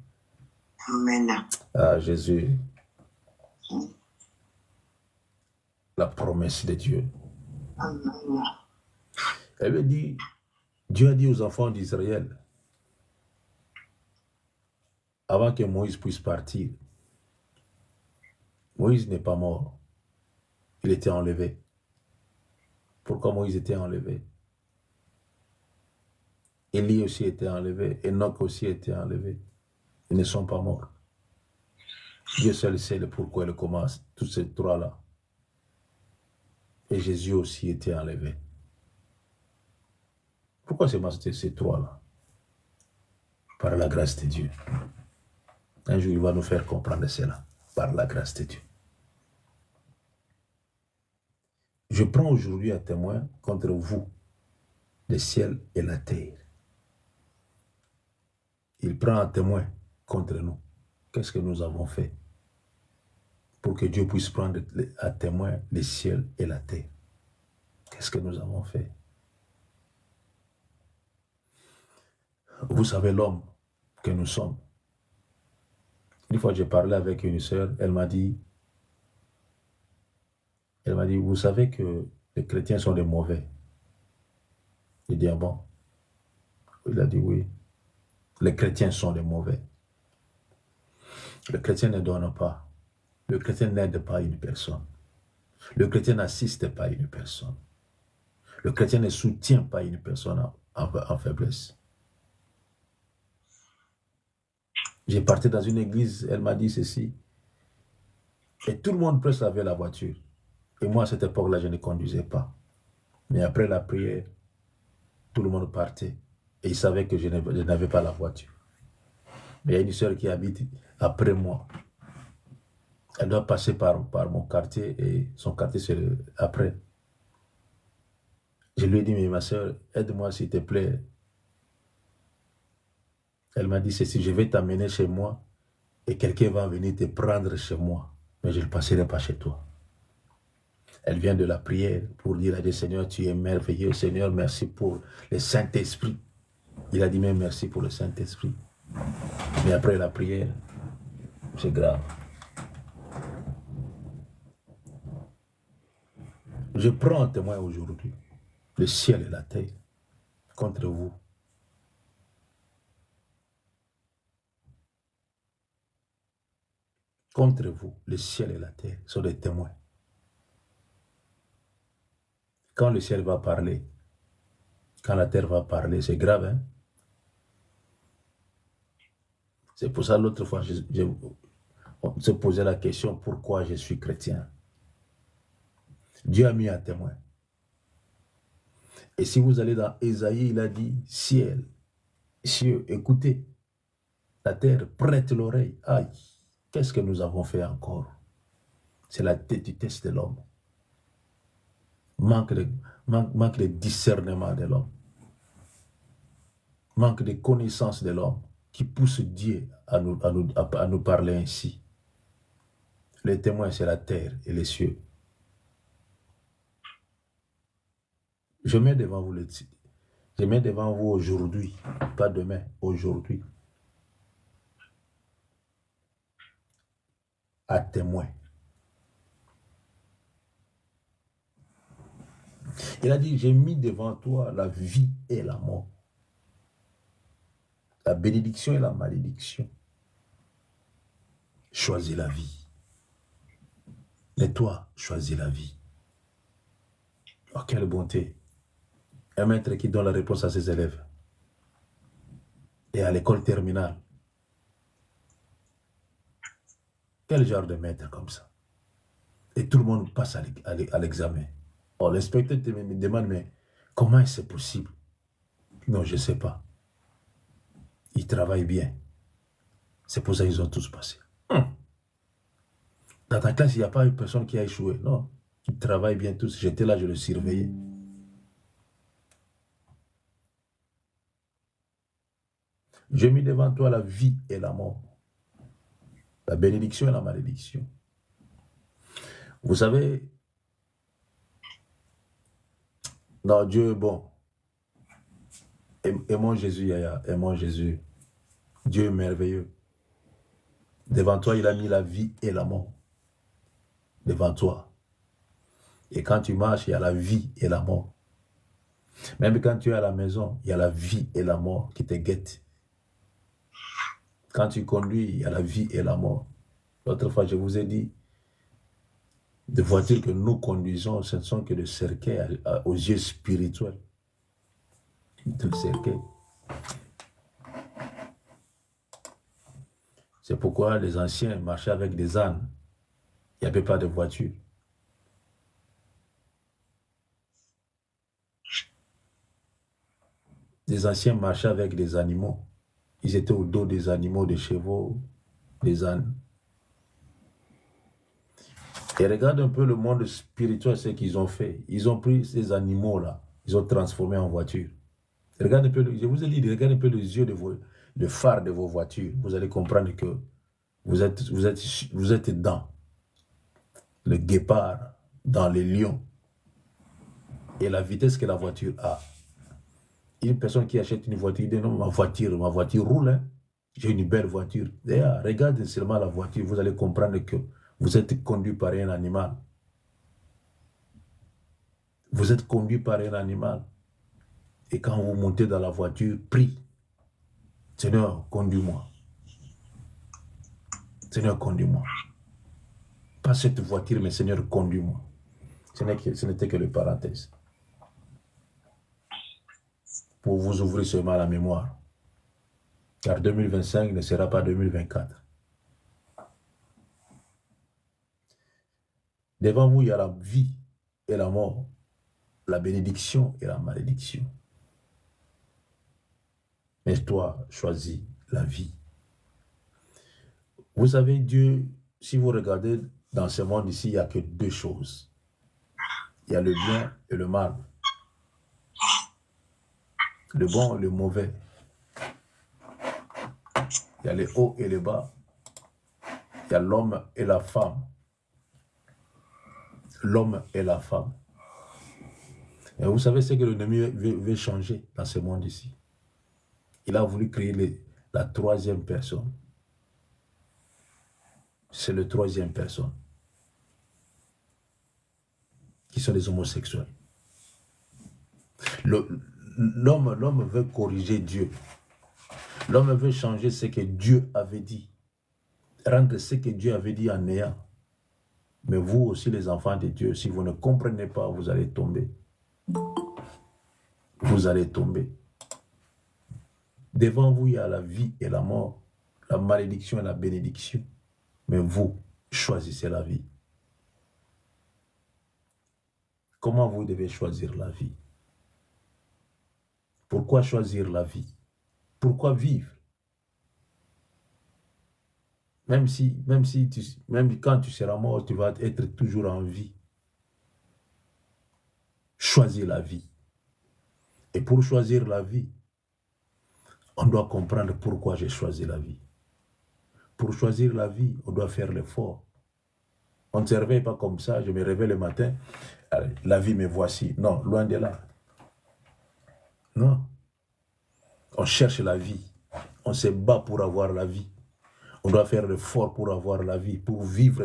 Amen. Ah, Jésus. La promesse de Dieu. Amen. Elle me dit, Dieu a dit aux enfants d'Israël, avant que Moïse puisse partir, Moïse n'est pas mort. Il était enlevé. Pourquoi Moïse était enlevé? Élie aussi était enlevé. Enoch aussi était enlevé. Ils ne sont pas morts. Dieu seul sait le pourquoi et le comment. Tous ces trois-là. Et Jésus aussi était enlevé. Pourquoi seulement ces trois-là? Par la grâce de Dieu. Un jour, il va nous faire comprendre cela. Par la grâce de Dieu. Je prends aujourd'hui un témoin contre vous, le ciel et la terre. Il prend un témoin contre nous. Qu'est-ce que nous avons fait pour que Dieu puisse prendre à témoin le ciel et la terre? Qu'est-ce que nous avons fait? Vous savez l'homme que nous sommes. Une fois, j'ai parlé avec une sœur, elle m'a dit, vous savez que les chrétiens sont des mauvais. J'ai dit, ah bon? Il a dit oui. Les chrétiens sont des mauvais. Le chrétien ne donne pas. Le chrétien n'aide pas une personne. Le chrétien n'assiste pas une personne. Le chrétien ne soutient pas une personne en faiblesse. J'ai parti dans une église, elle m'a dit ceci. Et tout le monde presque avait la voiture. Et moi, à cette époque-là, je ne conduisais pas. Mais après la prière, tout le monde partait. Et ils savaient que je n'avais pas la voiture. Mais il y a une sœur qui habite après moi. Elle doit passer par mon quartier et son quartier c'est après. Je lui ai dit, mais ma sœur, aide-moi s'il te plaît. Elle m'a dit ceci, je vais t'amener chez moi et quelqu'un va venir te prendre chez moi, mais je ne passerai pas chez toi. Elle vient de la prière pour dire à Dieu, Seigneur, tu es merveilleux, Seigneur, merci pour le Saint-Esprit. Il a dit même merci pour le Saint-Esprit. Mais après la prière, c'est grave. Je prends un témoin aujourd'hui, le ciel et la terre, contre vous. Contre vous, le ciel et la terre sont des témoins. Quand le ciel va parler, quand la terre va parler, c'est grave, hein? C'est pour ça l'autre fois, on se posait la question, pourquoi je suis chrétien? Dieu a mis un témoin. Et si vous allez dans Ésaïe, il a dit, ciel, cieux, écoutez, la terre prête l'oreille. Aïe, qu'est-ce que nous avons fait encore? C'est la tétitesse de l'homme. Manque de discernement de l'homme. Manque de connaissance de l'homme qui pousse Dieu à nous parler ainsi. Les témoins, c'est la terre et les cieux. Je mets devant vous aujourd'hui, pas demain, aujourd'hui, à témoin. Il a dit, j'ai mis devant toi la vie et la mort, la bénédiction et la malédiction. Choisis la vie. Et toi, choisis la vie. Oh, quelle bonté. Un maître qui donne la réponse à ses élèves. Et à l'école terminale. Quel genre de maître comme ça? Et tout le monde passe à l'examen. Oh, l'inspecteur me demande, mais comment est-ce possible? Non, je ne sais pas. Ils travaillent bien. C'est pour ça qu'ils ont tous passé. Dans ta classe, il n'y a pas une personne qui a échoué. Non, ils travaillent bien tous. J'étais là, je le surveillais. J'ai mis devant toi la vie et la mort. La bénédiction et la malédiction. Vous savez, non, Dieu est bon. Aimons Jésus, Yaya. Aimons Jésus. Dieu est merveilleux. Devant toi, il a mis la vie et la mort. Devant toi. Et quand tu marches, il y a la vie et la mort. Même quand tu es à la maison, il y a la vie et la mort qui te guettent. Quand tu conduis, il y a la vie et la mort. L'autre fois, je vous ai dit, des voitures que nous conduisons, ce ne sont que des cercueils aux yeux spirituels. Des cercueils. C'est pourquoi les anciens marchaient avec des ânes. Il n'y avait pas de voiture. Les anciens marchaient avec des animaux. Ils étaient au dos des animaux, des chevaux, des ânes. Et regarde un peu le monde spirituel, ce qu'ils ont fait. Ils ont pris ces animaux-là, ils ont transformé en voiture. Regarde un peu, je vous ai dit, regarde un peu les yeux de le phare de vos voitures. Vous allez comprendre que vous êtes dans le guépard, dans les lions. Et la vitesse que la voiture a. Une personne qui achète une voiture, dit non, ma voiture roule. Hein. J'ai une belle voiture. D'ailleurs, regardez seulement la voiture, vous allez comprendre que vous êtes conduit par un animal. Vous êtes conduit par un animal. Et quand vous montez dans la voiture, prie. Seigneur, conduis-moi. Seigneur, conduis-moi. Pas cette voiture, mais Seigneur, conduis-moi. Ce n'était que le parenthèse. Pour vous ouvrir seulement la mémoire. Car 2025 ne sera pas 2024. Devant vous, il y a la vie et la mort, la bénédiction et la malédiction. Mais toi, choisis la vie. Vous savez, Dieu, si vous regardez dans ce monde ici, il n'y a que deux choses. Il y a le bien et le mal. Le bon et le mauvais. Il y a les hauts et les bas. Il y a l'homme et la femme. L'homme et la femme. Et vous savez ce que l'ennemi veut changer dans ce monde ici. Il a voulu créer la troisième personne. C'est le troisième personne. Qui sont les homosexuels. L'homme veut corriger Dieu. L'homme veut changer ce que Dieu avait dit. Rendre ce que Dieu avait dit en néant. Mais vous aussi, les enfants de Dieu, si vous ne comprenez pas, vous allez tomber. Vous allez tomber. Devant vous, il y a la vie et la mort, la malédiction et la bénédiction. Mais vous, choisissez la vie. Comment vous devez choisir la vie? Pourquoi choisir la vie? Pourquoi vivre? Même quand tu seras mort, tu vas être toujours en vie. Choisis la vie. Et pour choisir la vie, on doit comprendre pourquoi j'ai choisi la vie. Pour choisir la vie, on doit faire l'effort. On ne se réveille pas comme ça, je me réveille le matin, allez, la vie me voici. Non, loin de là. Non. On cherche la vie. On se bat pour avoir la vie. On doit faire l'effort pour avoir la vie, pour vivre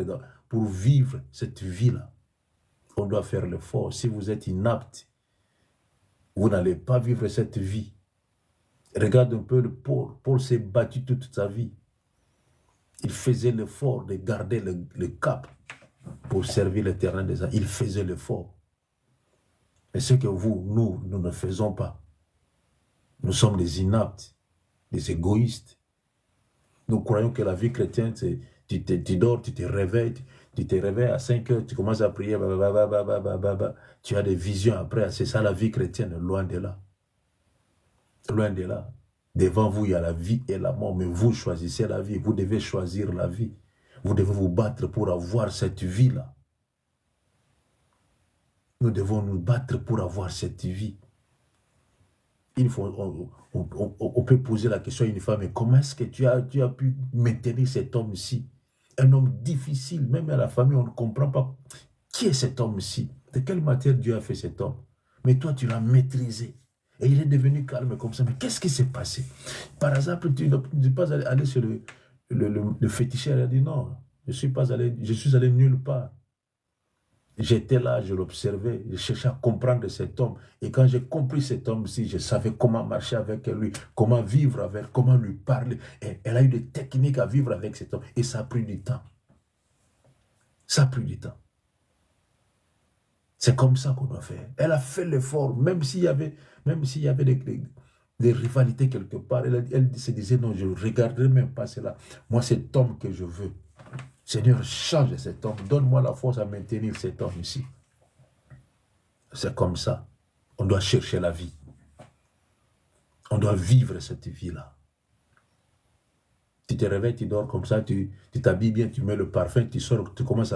cette vie-là. On doit faire l'effort. Si vous êtes inapte, vous n'allez pas vivre cette vie. Regarde un peu le Paul. Paul s'est battu toute sa vie. Il faisait l'effort de garder le cap pour servir l'Éternel des âmes. Il faisait l'effort. Mais ce que nous ne faisons pas. Nous sommes des inaptes, des égoïstes. Nous croyons que la vie chrétienne, c'est tu dors, tu te réveilles à 5 heures, tu commences à prier, tu as des visions après, c'est ça la vie chrétienne, loin de là. Loin de là. Devant vous, il y a la vie et la mort, mais vous choisissez la vie. Vous devez choisir la vie. Vous devez vous battre pour avoir cette vie-là. Nous devons nous battre pour avoir cette vie. On peut poser la question à une femme, mais comment est-ce que tu as pu maintenir cet homme-ci? Un homme difficile, même à la famille, on ne comprend pas. Qui est cet homme-ci? De quelle matière Dieu a fait cet homme? Mais toi, tu l'as maîtrisé. Et il est devenu calme comme ça. Mais qu'est-ce qui s'est passé? Par exemple, tu n'es pas allé sur le féticheur. Il a dit non, je suis allé nulle part. J'étais là, je l'observais, je cherchais à comprendre cet homme. Et quand j'ai compris cet homme-ci, je savais comment marcher avec lui, comment vivre avec, comment lui parler. Et elle a eu des techniques à vivre avec cet homme. Et ça a pris du temps. Ça a pris du temps. C'est comme ça qu'on doit faire. Elle a fait l'effort, même s'il y avait des rivalités quelque part. Elle se disait, non, je ne regarderai même pas cela. Moi, cet homme que je veux. Seigneur, change cet homme. Donne-moi la force à maintenir cet homme ici. C'est comme ça. On doit chercher la vie. On doit vivre cette vie-là. Tu te réveilles, tu dors comme ça, tu t'habilles bien, tu mets le parfum, tu sors, tu commences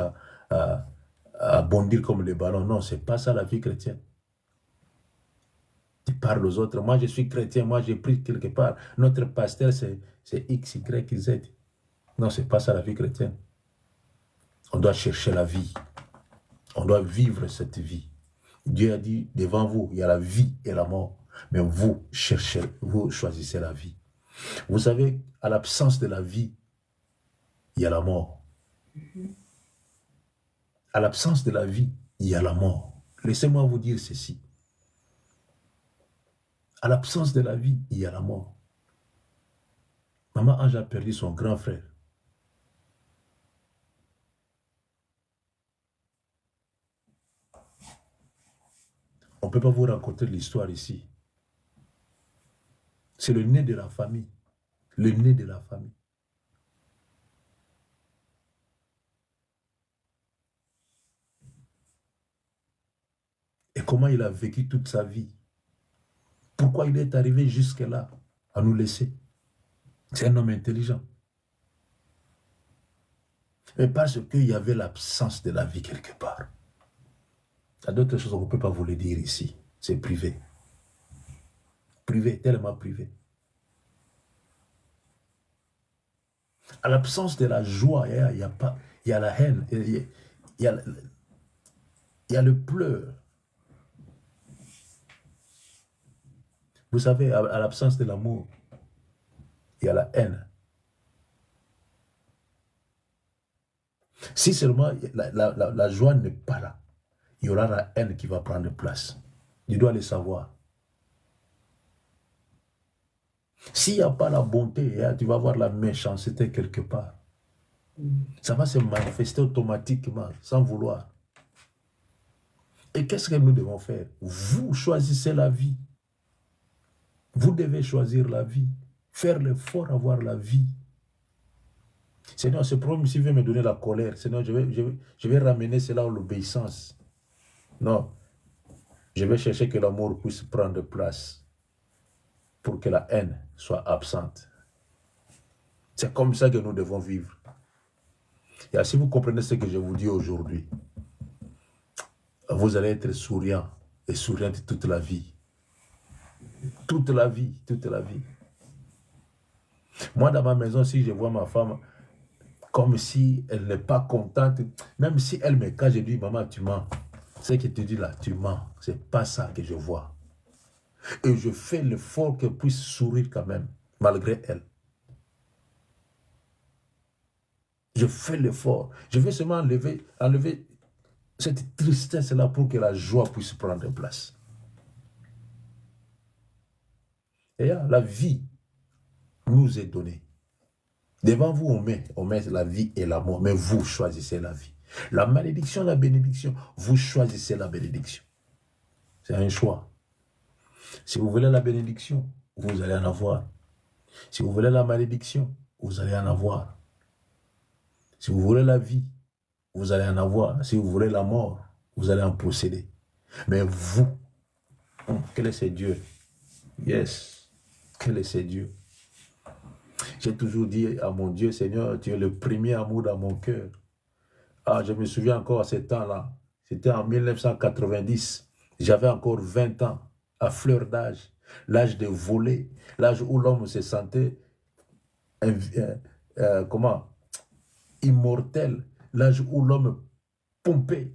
à bondir comme les ballons. Non, ce n'est pas ça la vie chrétienne. Tu parles aux autres. Moi, je suis chrétien, moi, j'ai pris quelque part. Notre pasteur, c'est X, Y, Z. Non, ce n'est pas ça la vie chrétienne. On doit chercher la vie. On doit vivre cette vie. Dieu a dit, devant vous, il y a la vie et la mort. Mais vous choisissez la vie. Vous savez, à l'absence de la vie, il y a la mort. À l'absence de la vie, il y a la mort. Laissez-moi vous dire ceci. À l'absence de la vie, il y a la mort. Maman Ange a perdu son grand frère. On ne peut pas vous raconter l'histoire ici. C'est le nez de la famille. Le nez de la famille. Et comment il a vécu toute sa vie. Pourquoi il est arrivé jusque-là à nous laisser. C'est un homme intelligent. Mais parce qu'il y avait l'absence de la vie quelque part. Il y a d'autres choses qu'on ne peut pas vous le dire ici. C'est privé. Privé, tellement privé. À l'absence de la joie, il y a la haine, il y a le pleur. Vous savez, à l'absence de l'amour, il y a la haine. Si seulement la joie n'est pas là, il y aura la haine qui va prendre place. Tu dois le savoir. S'il n'y a pas la bonté, tu vas voir la méchanceté quelque part. Ça va se manifester automatiquement, sans vouloir. Et qu'est-ce que nous devons faire? Vous choisissez la vie. Vous devez choisir la vie. Faire l'effort d'avoir la vie. Seigneur, ce problème ici veut me donner la colère. Seigneur, je vais ramener cela à l'obéissance. Non. Je vais chercher que l'amour puisse prendre place pour que la haine soit absente. C'est comme ça que nous devons vivre. Et si vous comprenez ce que je vous dis aujourd'hui, vous allez être souriant et souriante toute la vie. Toute la vie, toute la vie. Moi, dans ma maison, si je vois ma femme comme si elle n'est pas contente, même si elle me cache, je dis, maman, tu mens. Ce que tu dis là, tu mens. Ce n'est pas ça que je vois. Et je fais l'effort qu'elle puisse sourire quand même, malgré elle. Je fais l'effort. Je vais seulement enlever cette tristesse-là pour que la joie puisse prendre place. Et la vie nous est donnée. Devant vous, on met la vie et la mort, mais vous choisissez la vie. La malédiction, la bénédiction, vous choisissez la bénédiction. C'est un choix. Si vous voulez la bénédiction, vous allez en avoir. Si vous voulez la malédiction, vous allez en avoir. Si vous voulez la vie, vous allez en avoir. Si vous voulez la mort, vous allez en posséder. Mais vous, quel est ce Dieu? Yes. Quel est ce Dieu? J'ai toujours dit à mon Dieu, Seigneur, tu es le premier amour dans mon cœur. Ah, je me souviens encore à ce temps-là. C'était en 1990. J'avais encore 20 ans, à fleur d'âge. L'âge de voler, l'âge où l'homme se sentait immortel, l'âge où l'homme pompait,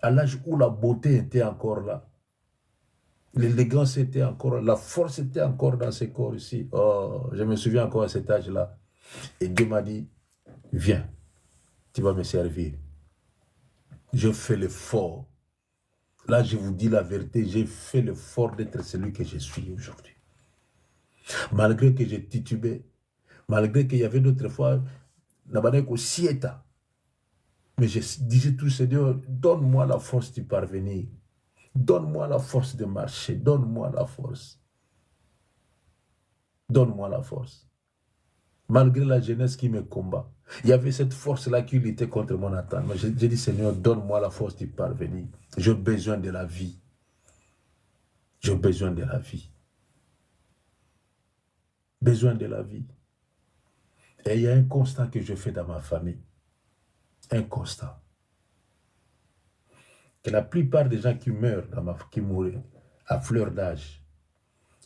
à l'âge où la beauté était encore là. L'élégance était encore là, la force était encore dans ce corps ici. Oh, je me souviens encore à cet âge-là. Et Dieu m'a dit, viens, tu vas me servir. Je fais l'effort. Là, je vous dis la vérité, j'ai fait l'effort d'être celui que je suis aujourd'hui. Malgré que j'ai titubé, malgré qu'il y avait d'autres fois, mais je disais tout, Seigneur, donne-moi la force d'y parvenir. Donne-moi la force de marcher. Donne-moi la force. Donne-moi la force. Malgré la jeunesse qui me combat, il y avait cette force-là qui luttait contre mon attente. Mais j'ai dit, Seigneur, donne-moi la force d'y parvenir. J'ai besoin de la vie. J'ai besoin de la vie. Besoin de la vie. Et il y a un constat que je fais dans ma famille. Un constat. Que la plupart des gens qui meurent, qui mourent à fleur d'âge,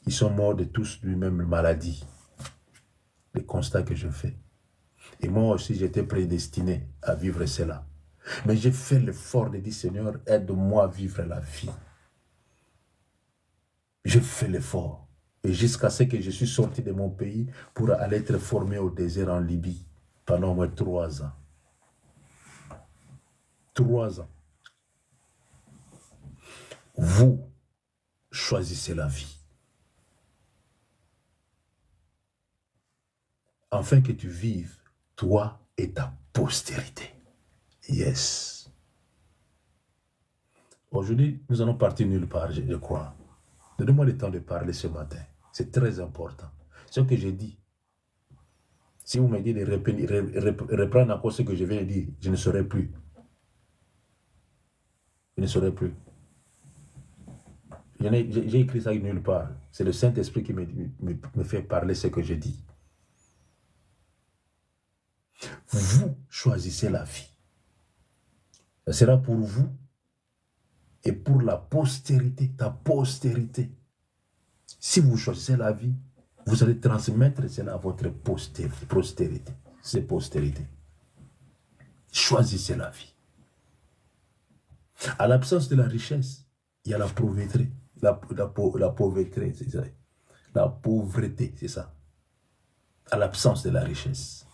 ils sont morts de tous d'une même maladie. Le constat que je fais. Et moi aussi, j'étais prédestiné à vivre cela. Mais j'ai fait l'effort de dire, Seigneur, aide-moi à vivre la vie. J'ai fait l'effort. Et jusqu'à ce que je suis sorti de mon pays pour aller être formé au désert en Libye pendant au moins 3 ans. 3 ans. Vous choisissez la vie. Afin que tu vives, toi et ta postérité. Yes. Aujourd'hui, nous allons partir nulle part, je crois. Donnez-moi le temps de parler ce matin. C'est très important. Ce que j'ai dit, si vous me dites de reprendre encore ce que je viens de dire, je ne saurais plus. Je ne saurais plus. J'ai écrit ça nulle part. C'est le Saint-Esprit qui me fait parler ce que je dis. Vous choisissez la vie. Ça sera pour vous et pour la postérité, ta postérité. Si vous choisissez la vie, vous allez transmettre cela à votre postérité. C'est postérité. Choisissez la vie. À l'absence de la richesse, il y a la pauvreté. La pauvreté, c'est ça. La pauvreté, c'est ça. À l'absence de la richesse.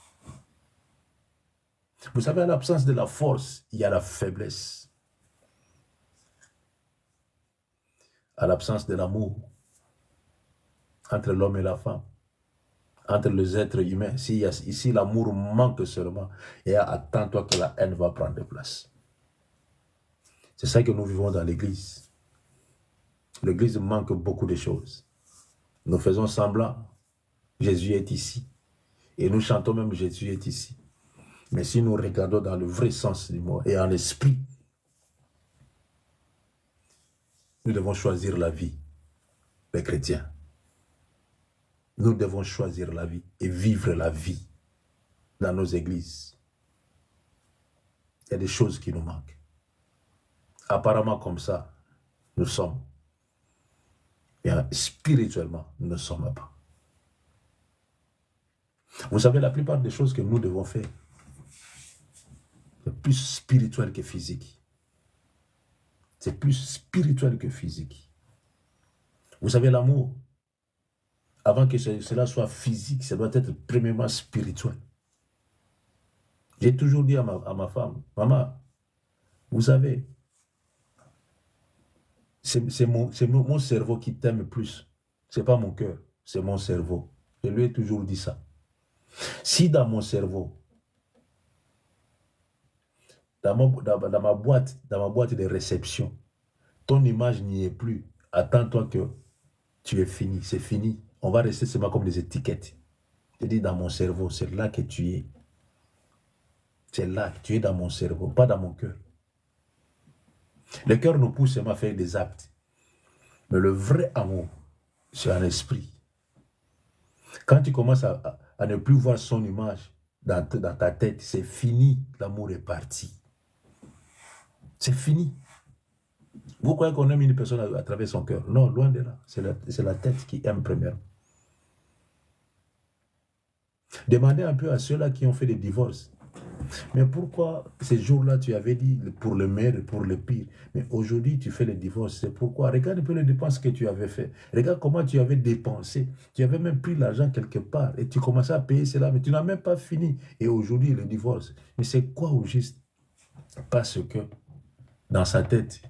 Vous savez, à l'absence de la force, il y a la faiblesse. À l'absence de l'amour, entre l'homme et la femme, entre les êtres humains, si l'amour manque seulement, et attends-toi que la haine va prendre place. C'est ça que nous vivons dans l'Église. L'Église manque beaucoup de choses. Nous faisons semblant, Jésus est ici. Et nous chantons même Jésus est ici. Mais si nous regardons dans le vrai sens du mot et en esprit, nous devons choisir la vie, les chrétiens. Nous devons choisir la vie et vivre la vie dans nos églises. Il y a des choses qui nous manquent. Apparemment comme ça, nous sommes. Et spirituellement, nous ne sommes pas. Vous savez, la plupart des choses que nous devons faire, c'est plus spirituel que physique. C'est plus spirituel que physique. Vous savez, l'amour, avant que cela soit physique, ça doit être premièrement spirituel. J'ai toujours dit à ma femme, maman, vous savez, c'est mon cerveau qui t'aime plus. Ce n'est pas mon cœur, c'est mon cerveau. Je lui ai toujours dit ça. Si dans mon cerveau, dans ma boîte de réception, ton image n'y est plus, attends-toi que tu es fini, c'est fini. On va rester seulement comme des étiquettes. Je dis dans mon cerveau, c'est là que tu es. C'est là que tu es dans mon cerveau, pas dans mon cœur. Le cœur nous pousse seulement à faire des actes. Mais le vrai amour, c'est un esprit. Quand tu commences à ne plus voir son image dans ta tête, c'est fini. L'amour est parti. C'est fini. Vous croyez qu'on aime une personne à travers son cœur? Non, loin de là. C'est la tête qui aime premièrement. Demandez un peu à ceux-là qui ont fait des divorces. Mais pourquoi ces jours-là, tu avais dit pour le meilleur et pour le pire, mais aujourd'hui, tu fais les divorces. C'est pourquoi? Regarde un peu les dépenses que tu avais fait. Regarde comment tu avais dépensé. Tu avais même pris l'argent quelque part et tu commençais à payer cela, mais tu n'as même pas fini. Et aujourd'hui, le divorce. Mais c'est quoi au juste? Parce que dans sa tête,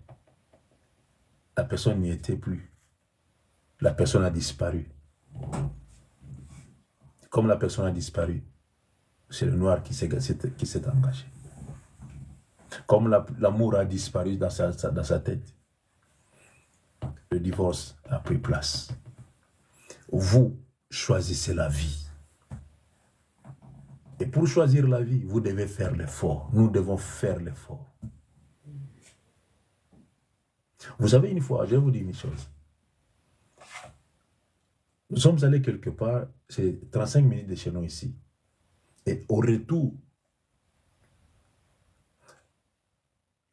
la personne n'y était plus. La personne a disparu. Comme la personne a disparu, c'est le noir qui s'est engagé. Comme l'amour a disparu dans sa tête, le divorce a pris place. Vous choisissez la vie. Et pour choisir la vie, vous devez faire l'effort. Nous devons faire l'effort. Vous savez, une fois, je vais vous dire une chose. Nous sommes allés quelque part, c'est 35 minutes de chez nous ici. Et au retour,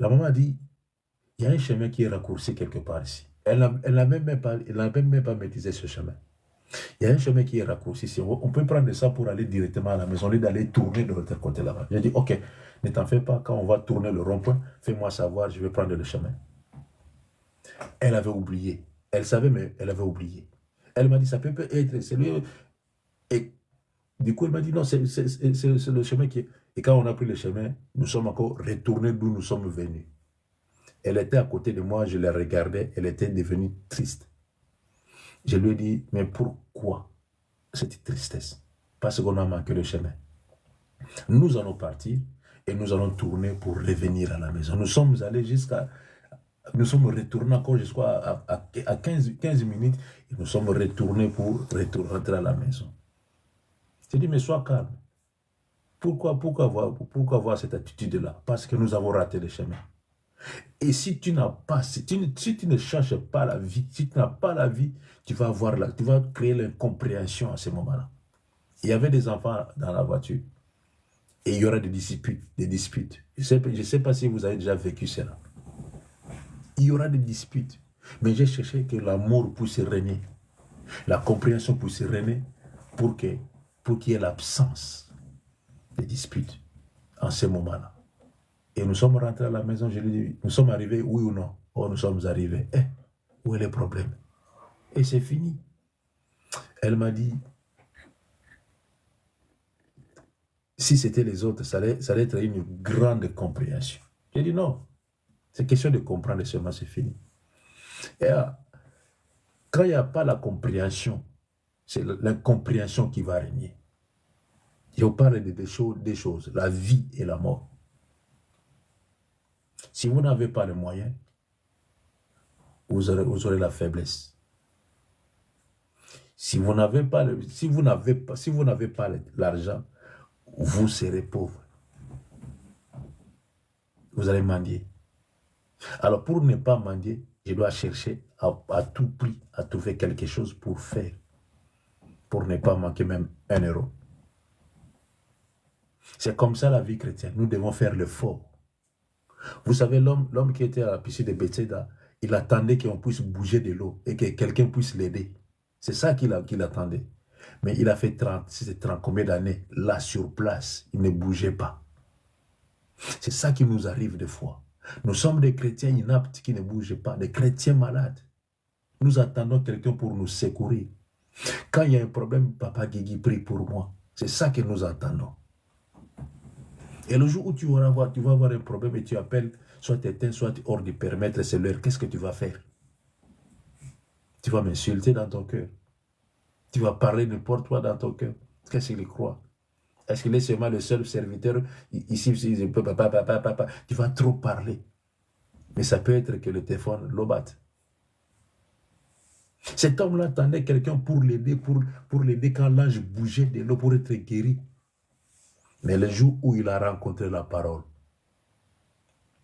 la maman a dit, il y a un chemin qui est raccourci quelque part ici. Elle n'a même pas maîtrisé ce chemin. Il y a un chemin qui est raccourci ici. On peut prendre ça pour aller directement à la maison, au lieu d'aller tourner de l'autre côté là-bas. J'ai dit, ok, ne t'en fais pas, quand on va tourner le rond-point, fais-moi savoir, je vais prendre le chemin. Elle avait oublié. Elle savait, mais elle avait oublié. Elle m'a dit, ça peut être, c'est lui. Et du coup, elle m'a dit, non, c'est le chemin qui est. Et quand on a pris le chemin, nous sommes encore retournés d'où nous sommes venus. Elle était à côté de moi, je la regardais, elle était devenue triste. Je lui ai dit, mais pourquoi cette tristesse? Parce qu'on a manqué le chemin. Nous allons partir et nous allons tourner pour revenir à la maison. Nous sommes allés nous sommes retournés encore jusqu'à 15 minutes et nous sommes retournés pour rentrer à la maison. J'ai dit, mais sois calme. Pourquoi avoir cette attitude-là? Parce que nous avons raté le chemin. Et si tu n'as pas, si tu ne cherches pas la vie, si tu n'as pas la vie, tu vas créer l'incompréhension à ce moment-là. Il y avait des enfants dans la voiture et il y aura des disputes. Je ne sais pas si vous avez déjà vécu cela. Il y aura des disputes. Mais j'ai cherché que l'amour puisse régner, la compréhension puisse régner pour qu'il y ait l'absence de disputes en ce moment-là. Et nous sommes rentrés à la maison, je lui ai dit, nous sommes arrivés, oui ou non? Oh, nous sommes arrivés. Où est le problème? Et c'est fini. Elle m'a dit, si c'était les autres, ça allait être une grande compréhension. J'ai dit non, c'est question de comprendre seulement, c'est fini. Et quand il n'y a pas la compréhension, c'est l'incompréhension qui va régner. Je vous parle des choses, la vie et la mort. Si vous n'avez pas les moyens, vous aurez la faiblesse. Si vous n'avez pas l'argent, vous serez pauvre. Vous allez mendier. Alors pour ne pas mendier, je dois chercher à tout prix à trouver quelque chose pour faire. Pour ne pas manquer même 1 euro. C'est comme ça la vie chrétienne. Nous devons faire l'effort. Vous savez, l'homme qui était à la piscine de Bethesda, il attendait qu'on puisse bouger de l'eau et que quelqu'un puisse l'aider. C'est ça qu'il attendait. Mais il a fait 30 combien d'années là sur place. Il ne bougeait pas. C'est ça qui nous arrive des fois. Nous sommes des chrétiens inaptes qui ne bougent pas, des chrétiens malades. Nous attendons quelqu'un pour nous secourir. Quand il y a un problème, Papa Guigui prie pour moi. C'est ça que nous attendons. Et le jour où tu vas avoir un problème et tu appelles, soit éteint, soit hors du périmètre, c'est l'heure, qu'est-ce que tu vas faire? Tu vas m'insulter dans ton cœur. Tu vas parler n'importe quoi dans ton cœur. Qu'est-ce qu'il croit? Est-ce qu'il est seulement le seul serviteur? Ici, papa. Tu vas trop parler. Mais ça peut être que le téléphone le batte. Cet homme-là attendait quelqu'un pour l'aider, pour l'aider quand l'ange bougeait de l'eau pour être guéri. Mais le jour où il a rencontré la parole,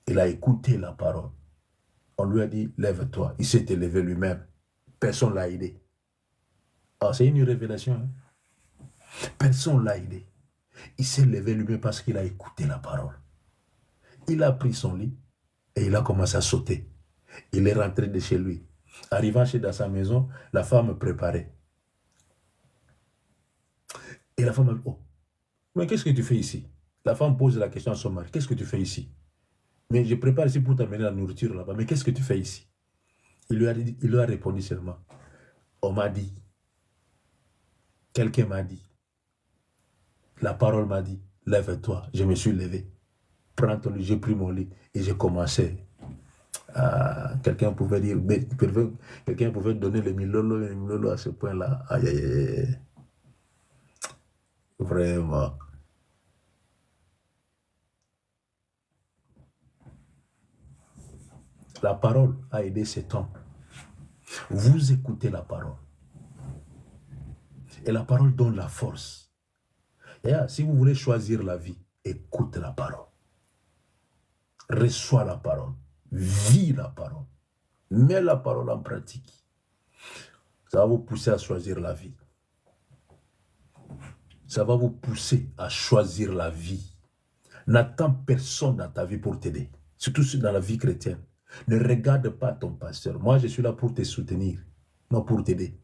il a écouté la parole. On lui a dit, lève-toi. Il s'est élevé lui-même. Personne ne l'a aidé. Ah, c'est une révélation. Hein? Personne ne l'a aidé. Il s'est levé lui-même parce qu'il a écouté la parole. Il a pris son lit et il a commencé à sauter. Il est rentré de chez lui. Arrivant dans sa maison, la femme préparait. Et la femme a dit, oh, mais qu'est-ce que tu fais ici? La femme pose la question à son mari, qu'est-ce que tu fais ici? Mais je prépare ici pour t'amener la nourriture là-bas, mais qu'est-ce que tu fais ici? Il lui a répondu seulement, on m'a dit, quelqu'un m'a dit, la parole m'a dit, lève-toi. Je me suis levé. Prends ton lit, j'ai pris mon lit et j'ai commencé. Quelqu'un pouvait dire, quelqu'un pouvait donner le milolo à ce point-là. Aïe, aïe, aïe. Vraiment. La parole a aidé cet homme. Vous écoutez la parole. Et la parole donne la force. Et si vous voulez choisir la vie, écoute la parole. Reçois la parole. Vis la parole. Mets la parole en pratique. Ça va vous pousser à choisir la vie. Ça va vous pousser à choisir la vie. N'attends personne dans ta vie pour t'aider. Surtout dans la vie chrétienne. Ne regarde pas ton pasteur. Moi, je suis là pour te soutenir, non pour t'aider.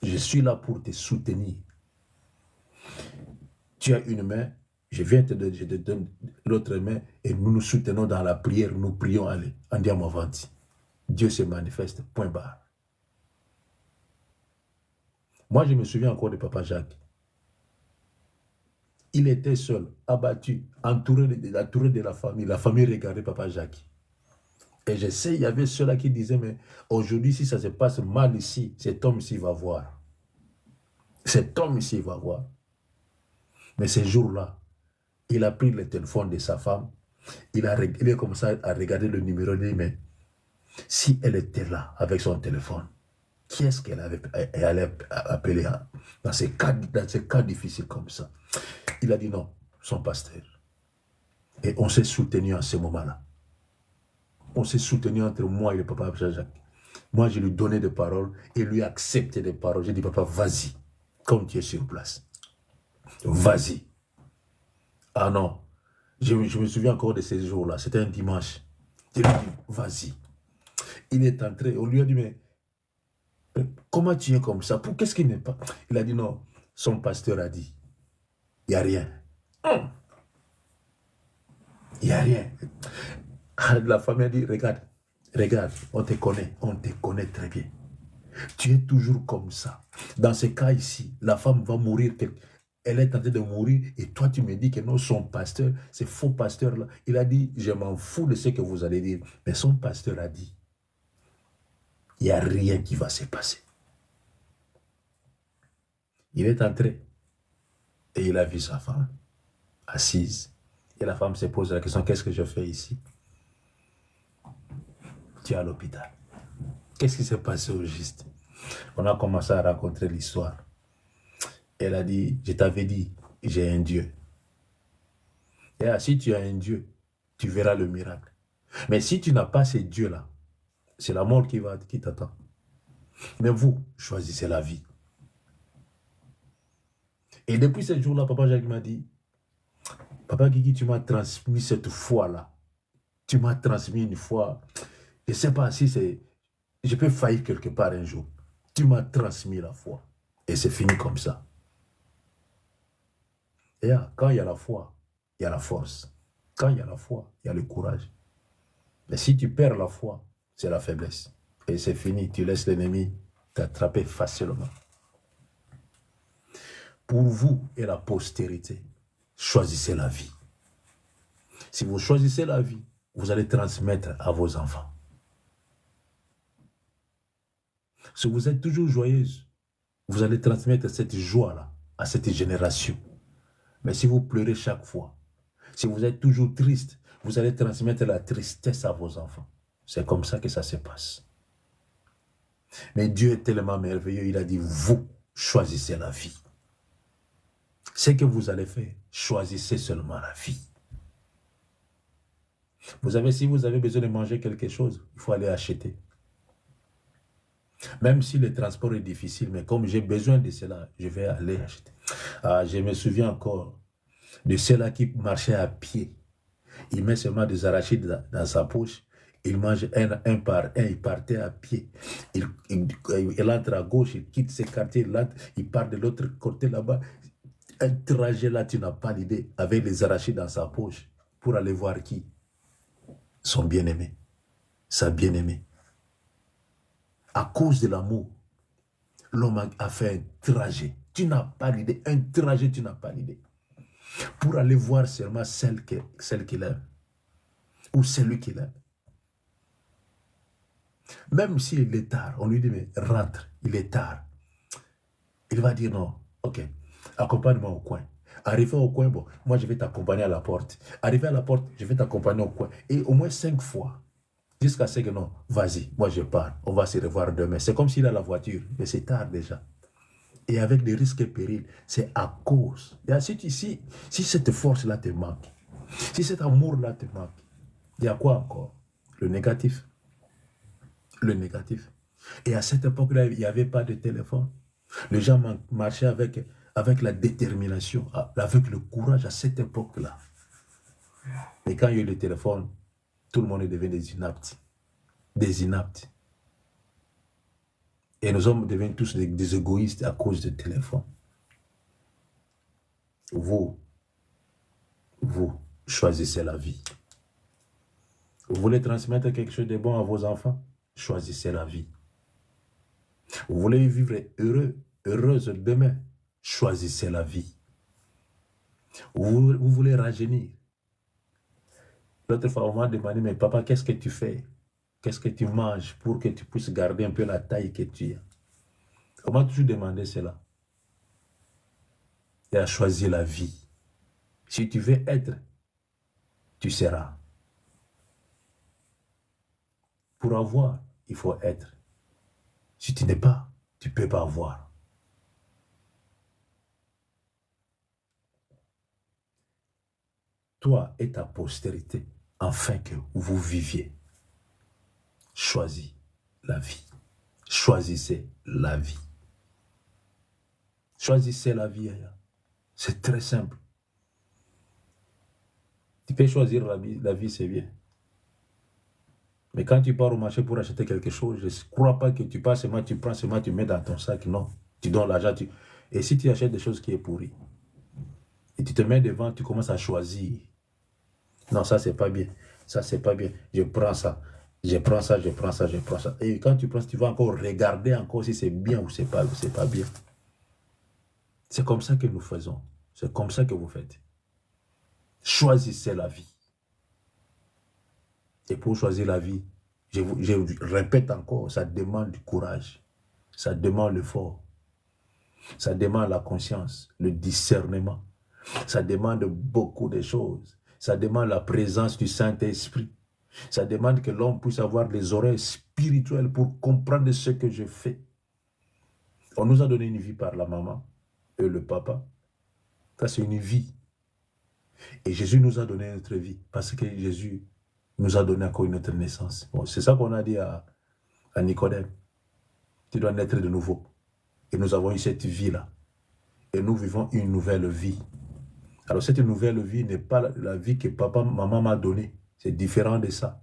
Je suis là pour te soutenir. Tu as une main, je te donne l'autre main et nous nous soutenons dans la prière. Nous prions, allez, andiamo avanti. Dieu se manifeste, point barre. Moi, je me souviens encore de Papa Jacques. Il était seul, abattu, entouré de la famille. La famille regardait Papa Jacques. Et je sais, il y avait ceux-là qui disaient, mais aujourd'hui, si ça se passe mal ici, cet homme ici va voir. Cet homme ici va voir. Mais ces jours-là, il a pris le téléphone de sa femme, il a commencé à regarder le numéro, il dit, mais si elle était là avec son téléphone, qui est-ce qu'elle allait appeler dans ces cas difficiles comme ça? Il a dit non, son pasteur. Et on s'est soutenu à ce moment-là. On s'est soutenu entre moi et le papa Jacques. Moi, je lui donnais des paroles et lui acceptait des paroles. J'ai dit, papa, vas-y, comme tu es sur place. Vas-y. Ah non, je me souviens encore de ces jours-là. C'était un dimanche. Je lui ai dit, vas-y. Il est entré, on lui a dit, mais comment tu es comme ça? Qu'est-ce qu'il n'est pas? Il a dit, non, son pasteur a dit, il n'y a rien. Il n'y a rien. La famille a dit, regarde, on te connaît très bien. Tu es toujours comme ça. Dans ce cas ici, la femme va mourir, elle est en train de mourir, et toi tu me dis que non, son pasteur, ce faux pasteur-là, il a dit, je m'en fous de ce que vous allez dire, mais son pasteur a dit, il n'y a rien qui va se passer. Il est entré, et il a vu sa femme, assise, et la femme se pose la question, qu'est-ce que je fais ici? Tu es à l'hôpital. Qu'est-ce qui s'est passé au juste? On a commencé à raconter l'histoire. Elle a dit, je t'avais dit, j'ai un Dieu. Et si tu as un Dieu, tu verras le miracle. Mais si tu n'as pas ce Dieu-là, c'est la mort qui t'attend. Mais vous, choisissez la vie. Et depuis ce jour-là, Papa Jacques m'a dit, Papa Guigui, tu m'as transmis cette foi-là. Tu m'as transmis une foi. Je ne sais pas si c'est... Je peux faillir quelque part un jour. Tu m'as transmis la foi. Et c'est fini comme ça. Et quand il y a la foi, il y a la force. Quand il y a la foi, il y a le courage. Mais si tu perds la foi, c'est la faiblesse. Et c'est fini. Tu laisses l'ennemi t'attraper facilement. Pour vous et la postérité, choisissez la vie. Si vous choisissez la vie, vous allez transmettre à vos enfants. Si vous êtes toujours joyeuse, vous allez transmettre cette joie-là à cette génération. Mais si vous pleurez chaque fois, si vous êtes toujours triste, vous allez transmettre la tristesse à vos enfants. C'est comme ça que ça se passe. Mais Dieu est tellement merveilleux, il a dit, vous choisissez la vie. Ce que vous allez faire, choisissez seulement la vie. Si vous avez besoin de manger quelque chose, il faut aller acheter. Même si le transport est difficile, mais comme j'ai besoin de cela, je vais aller acheter. Ah, je me souviens encore de ceux-là qui marchaient à pied. Il met seulement des arachides dans sa poche. Il mange un par un. Il partait à pied. Il entre à gauche, il quitte ses quartiers, il part de l'autre côté là-bas. Un trajet là, tu n'as pas l'idée, avec les arachides dans sa poche, pour aller voir qui? Son bien-aimé, sa bien-aimée. À cause de l'amour, l'homme a fait un trajet. Tu n'as pas l'idée. Un trajet, tu n'as pas l'idée. Pour aller voir seulement celle qu'il aime. Ou celui qu'il aime. Même s'il est tard, on lui dit, mais rentre, il est tard. Il va dire non, ok, accompagne-moi au coin. Arrivé au coin, bon, moi je vais t'accompagner à la porte. Arrivé à la porte, je vais t'accompagner au coin. Et au moins 5 fois. Jusqu'à ce que non, vas-y, moi je pars. On va se revoir demain. C'est comme s'il a la voiture, mais c'est tard déjà. Et avec des risques et périls, c'est à cause. Si cette force-là te manque, si cet amour-là te manque, il y a quoi encore? Le négatif. Le négatif. Et à cette époque-là, il n'y avait pas de téléphone. Les gens marchaient avec la détermination, avec le courage à cette époque-là. Mais quand il y a eu le téléphone, tout le monde est devenu des inaptes. Des inaptes. Et nous sommes devenus tous des égoïstes à cause du téléphone. Vous choisissez la vie. Vous voulez transmettre quelque chose de bon à vos enfants? Choisissez la vie. Vous voulez vivre heureuse demain? Choisissez la vie. Vous voulez rajeunir? L'autre fois, on m'a demandé, mais papa, qu'est-ce que tu fais? Qu'est-ce que tu manges pour que tu puisses garder un peu la taille que tu as? On m'a toujours demandé cela. Et à choisir la vie. Si tu veux être, tu seras. Pour avoir, il faut être. Si tu n'es pas, tu ne peux pas avoir. Toi et ta postérité, afin que vous viviez. Choisis la vie. Choisissez la vie. Choisissez la vie. C'est très simple. Tu peux choisir la vie, c'est bien. Mais quand tu pars au marché pour acheter quelque chose, je ne crois pas que tu passes seulement, tu prends seulement, tu mets dans ton sac. Non, tu donnes l'argent. Et si tu achètes des choses qui sont pourries, et tu te mets devant, tu commences à choisir. Non, ça, c'est pas bien. Ça, c'est pas bien. Je prends ça. Je prends ça, je prends ça, je prends ça. Et quand tu prends, tu vas encore regarder encore si c'est bien ou c'est pas bien. C'est comme ça que nous faisons. C'est comme ça que vous faites. Choisissez la vie. Et pour choisir la vie, je répète encore, ça demande du courage. Ça demande l'effort. Ça demande la conscience, le discernement. Ça demande beaucoup de choses. Ça demande la présence du Saint-Esprit. Ça demande que l'homme puisse avoir les oreilles spirituelles pour comprendre ce que je fais. On nous a donné une vie par la maman et le papa. Ça, c'est une vie. Et Jésus nous a donné notre vie parce que Jésus nous a donné encore une autre naissance. Bon, c'est ça qu'on a dit à Nicodème. Tu dois naître de nouveau. Et nous avons eu cette vie-là. Et nous vivons une nouvelle vie. Alors cette nouvelle vie n'est pas la vie que papa, maman m'a donnée. C'est différent de ça.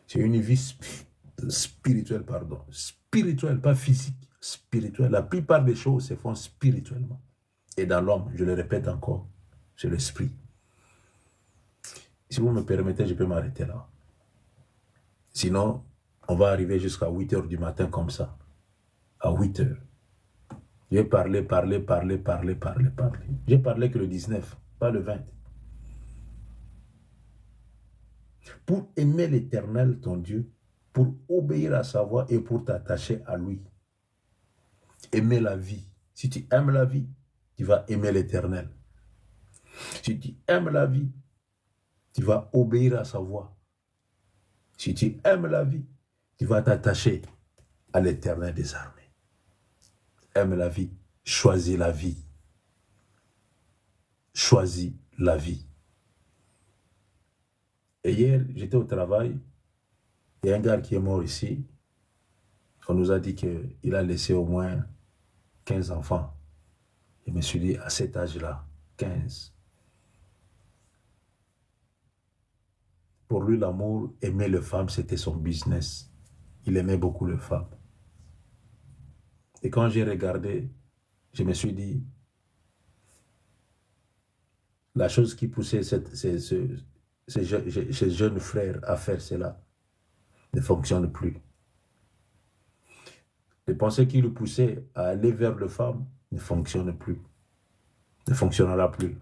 C'est une vie spirituelle, pardon. Spirituelle, pas physique. Spirituelle. La plupart des choses se font spirituellement. Et dans l'homme, je le répète encore, c'est l'esprit. Si vous me permettez, je peux m'arrêter là. Sinon, on va arriver jusqu'à 8 h du matin comme ça. À 8 h. J'ai parlé. J'ai parlé que le 19, pas le 20. Pour aimer l'Éternel, ton Dieu, pour obéir à sa voix et pour t'attacher à lui. Aimer la vie. Si tu aimes la vie, tu vas aimer l'Éternel. Si tu aimes la vie, tu vas obéir à sa voix. Si tu aimes la vie, tu vas t'attacher à l'Éternel des armées. Aime la vie, choisis la vie. Choisis la vie. Et hier, j'étais au travail, il y a un gars qui est mort ici. On nous a dit qu'il a laissé au moins 15 enfants. Je me suis dit, à cet âge-là, 15, pour lui, l'amour, aimer les femmes, c'était son business. Il aimait beaucoup les femmes. Et quand j'ai regardé, je me suis dit, la chose qui poussait ces jeunes frères à faire cela ne fonctionne plus. Les pensées qui le poussaient à aller vers les femmes ne fonctionnent plus, ne fonctionnera plus.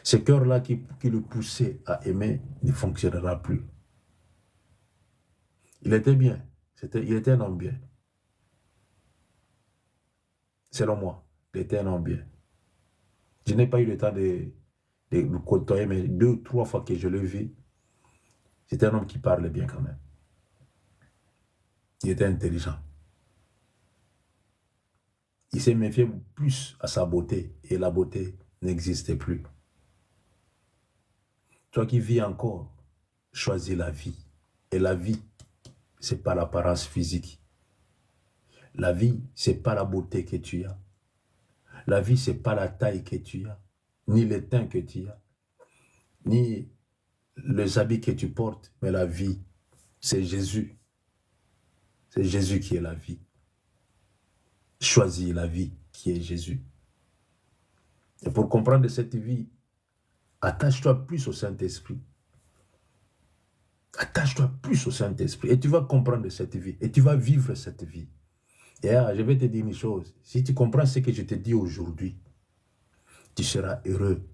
Ce cœur-là qui le poussait à aimer ne fonctionnera plus. Il était bien, il était un homme bien. Selon moi, il était un homme bien. Je n'ai pas eu le temps de le côtoyer, mais 2 ou 3 fois que je l'ai vu, c'était un homme qui parlait bien quand même. Il était intelligent. Il s'est méfié plus à sa beauté, et la beauté n'existait plus. Toi qui vis encore, choisis la vie. Et la vie, ce n'est pas l'apparence physique. La vie, ce n'est pas la beauté que tu as. La vie, ce n'est pas la taille que tu as, ni le teint que tu as, ni les habits que tu portes, mais la vie, c'est Jésus. C'est Jésus qui est la vie. Choisis la vie qui est Jésus. Et pour comprendre cette vie, attache-toi plus au Saint-Esprit. Attache-toi plus au Saint-Esprit et tu vas comprendre cette vie et tu vas vivre cette vie. Et je vais te dire une chose, si tu comprends ce que je te dis aujourd'hui, tu seras heureux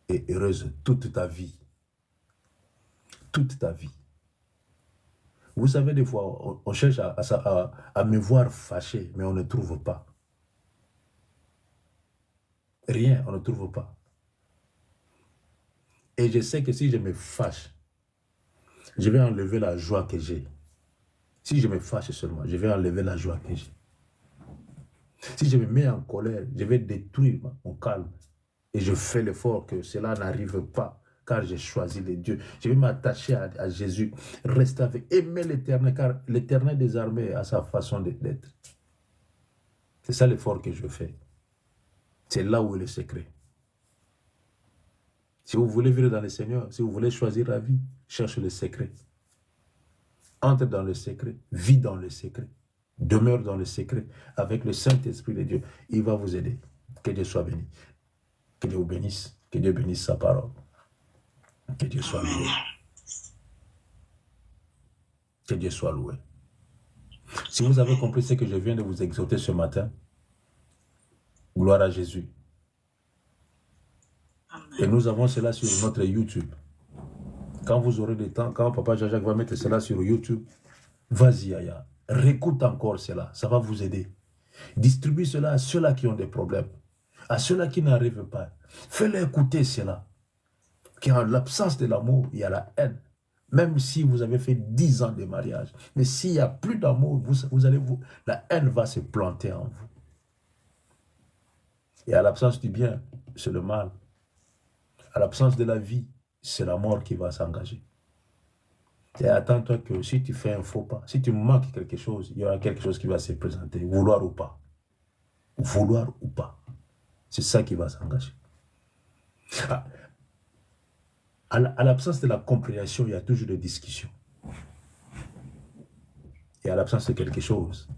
et heureuse toute ta vie. Toute ta vie. Vous savez, des fois, on cherche à me voir fâché, mais on ne trouve pas. Rien, on ne trouve pas. Et je sais que si je me fâche, je vais enlever la joie que j'ai. Si je me fâche seulement, je vais enlever la joie que j'ai. Si je me mets en colère, je vais détruire mon calme. Et je fais l'effort que cela n'arrive pas, car j'ai choisi les dieux. Je vais m'attacher à Jésus, rester avec, aimer l'Éternel, car l'Éternel des armées a sa façon d'être. C'est ça l'effort que je fais. C'est là où est le secret. Si vous voulez vivre dans le Seigneur, si vous voulez choisir la vie, cherchez le secret. Entre dans le secret, vis dans le secret, demeure dans le secret avec le Saint-Esprit de Dieu. Il va vous aider. Que Dieu soit béni. Que Dieu vous bénisse. Que Dieu bénisse sa parole. Que Dieu soit loué. Que Dieu soit loué. Si vous avez compris ce que je viens de vous exhorter ce matin, gloire à Jésus. Et nous avons cela sur notre YouTube. Quand vous aurez le temps, quand Papa Jean-Jacques va mettre cela sur YouTube, vas-y, Aya. Réécoute encore cela. Ça va vous aider. Distribue cela à ceux-là qui ont des problèmes. À ceux-là qui n'arrivent pas. Fais-les écouter cela. Car en l'absence de l'amour, il y a la haine. Même si vous avez fait 10 ans de mariage. Mais s'il n'y a plus d'amour, la haine va se planter en vous. Et à l'absence du bien, c'est le mal. À l'absence de la vie, c'est la mort qui va s'engager. Et attends-toi que si tu fais un faux pas, si tu manques quelque chose, il y aura quelque chose qui va se présenter, vouloir ou pas. Vouloir ou pas. C'est ça qui va s'engager. À l'absence de la compréhension, il y a toujours des discussions. Et à l'absence de quelque chose,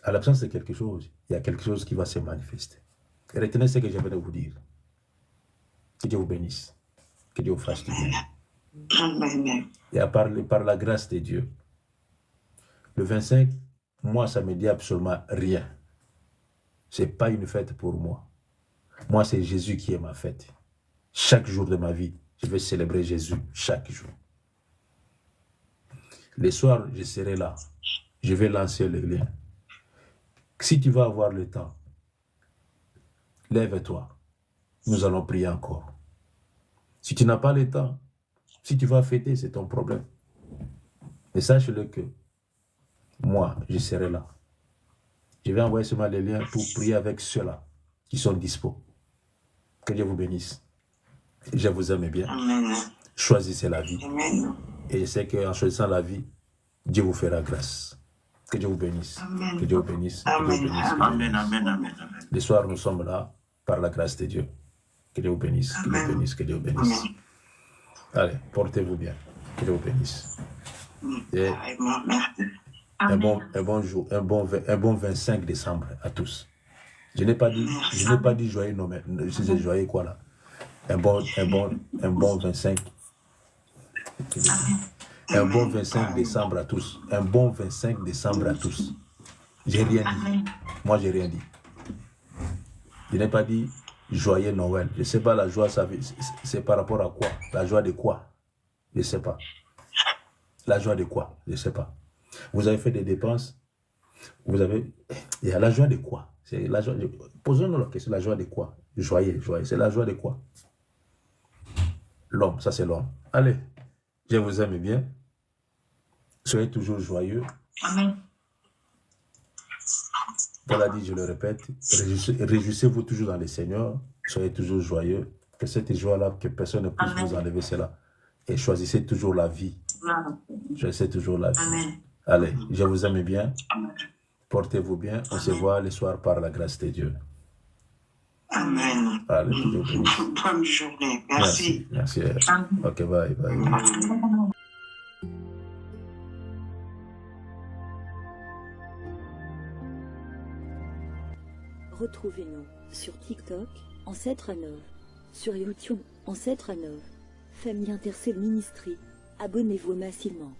il y a quelque chose qui va se manifester. Et retenez ce que je viens de vous dire. Que Dieu vous bénisse. Que Dieu vous fasse du bien. Et par la grâce de Dieu, le 25, moi, ça ne me dit absolument rien. Ce n'est pas une fête pour moi. Moi, c'est Jésus qui est ma fête. Chaque jour de ma vie, je vais célébrer Jésus chaque jour. Les soirs, je serai là. Je vais lancer le lien. Si tu vas avoir le temps, lève-toi. Nous allons prier encore. Si tu n'as pas le temps, si tu vas fêter, c'est ton problème. Mais sache-le que moi, je serai là. Je vais envoyer seulement les liens pour prier avec ceux-là qui sont dispo. Que Dieu vous bénisse. Je vous aime bien. Amen. Choisissez la vie. Amen. Et je sais qu'en choisissant la vie, Dieu vous fera grâce. Que Dieu vous bénisse. Que Dieu vous bénisse. Que Dieu vous bénisse. Amen, amen, amen, amen. Le soir, nous sommes là par la grâce de Dieu. Que Dieu vous bénisse. Que Dieu vous bénisse. Que Dieu vous bénisse. Allez, portez-vous bien. Que Dieu vous bénisse. Et un bon 25 décembre à tous. Je n'ai pas dit joyeux Noël. Je sais joyeux quoi là. Un bon 25. Un bon 25 décembre à tous. Un bon 25 décembre à tous. J'ai rien dit. Moi, j'ai rien dit. Je n'ai pas dit joyeux Noël. Je ne sais pas la joie, c'est par rapport à quoi? La joie de quoi? Je ne sais pas. La joie de quoi? Je ne sais pas. Vous avez fait des dépenses. Il y a la joie de quoi? C'est la joie. Posons-nous la question, la joie de quoi? Joyeux. C'est la joie de quoi? L'homme, ça c'est l'homme. Allez, je vous aime bien. Soyez toujours joyeux. Amen. Paul a dit, je le répète, réjouissez-vous toujours dans le Seigneur. Soyez toujours joyeux. Que cette joie-là, que personne ne puisse vous enlever cela. Et choisissez toujours la vie. Choisissez toujours la vie. Amen. Allez, je vous aime bien. Portez-vous bien. On se voit le soir par la grâce de Dieu. Amen. Allez, Bonne journée. Merci. Merci. Ok, bye. Retrouvez-nous sur TikTok, Ancêtre à Nov, sur YouTube, Ancêtre à Nov, Famille Intercelle Ministry. Abonnez-vous massivement.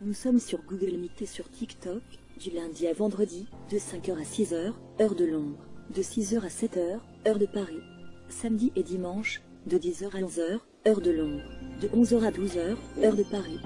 Nous sommes sur Google Meet et sur TikTok, du lundi à vendredi, de 5h à 6h, heure de Londres, de 6h à 7h, heure de Paris. Samedi et dimanche, de 10h à 11h, heure de Londres, de 11h à 12h, heure de Paris.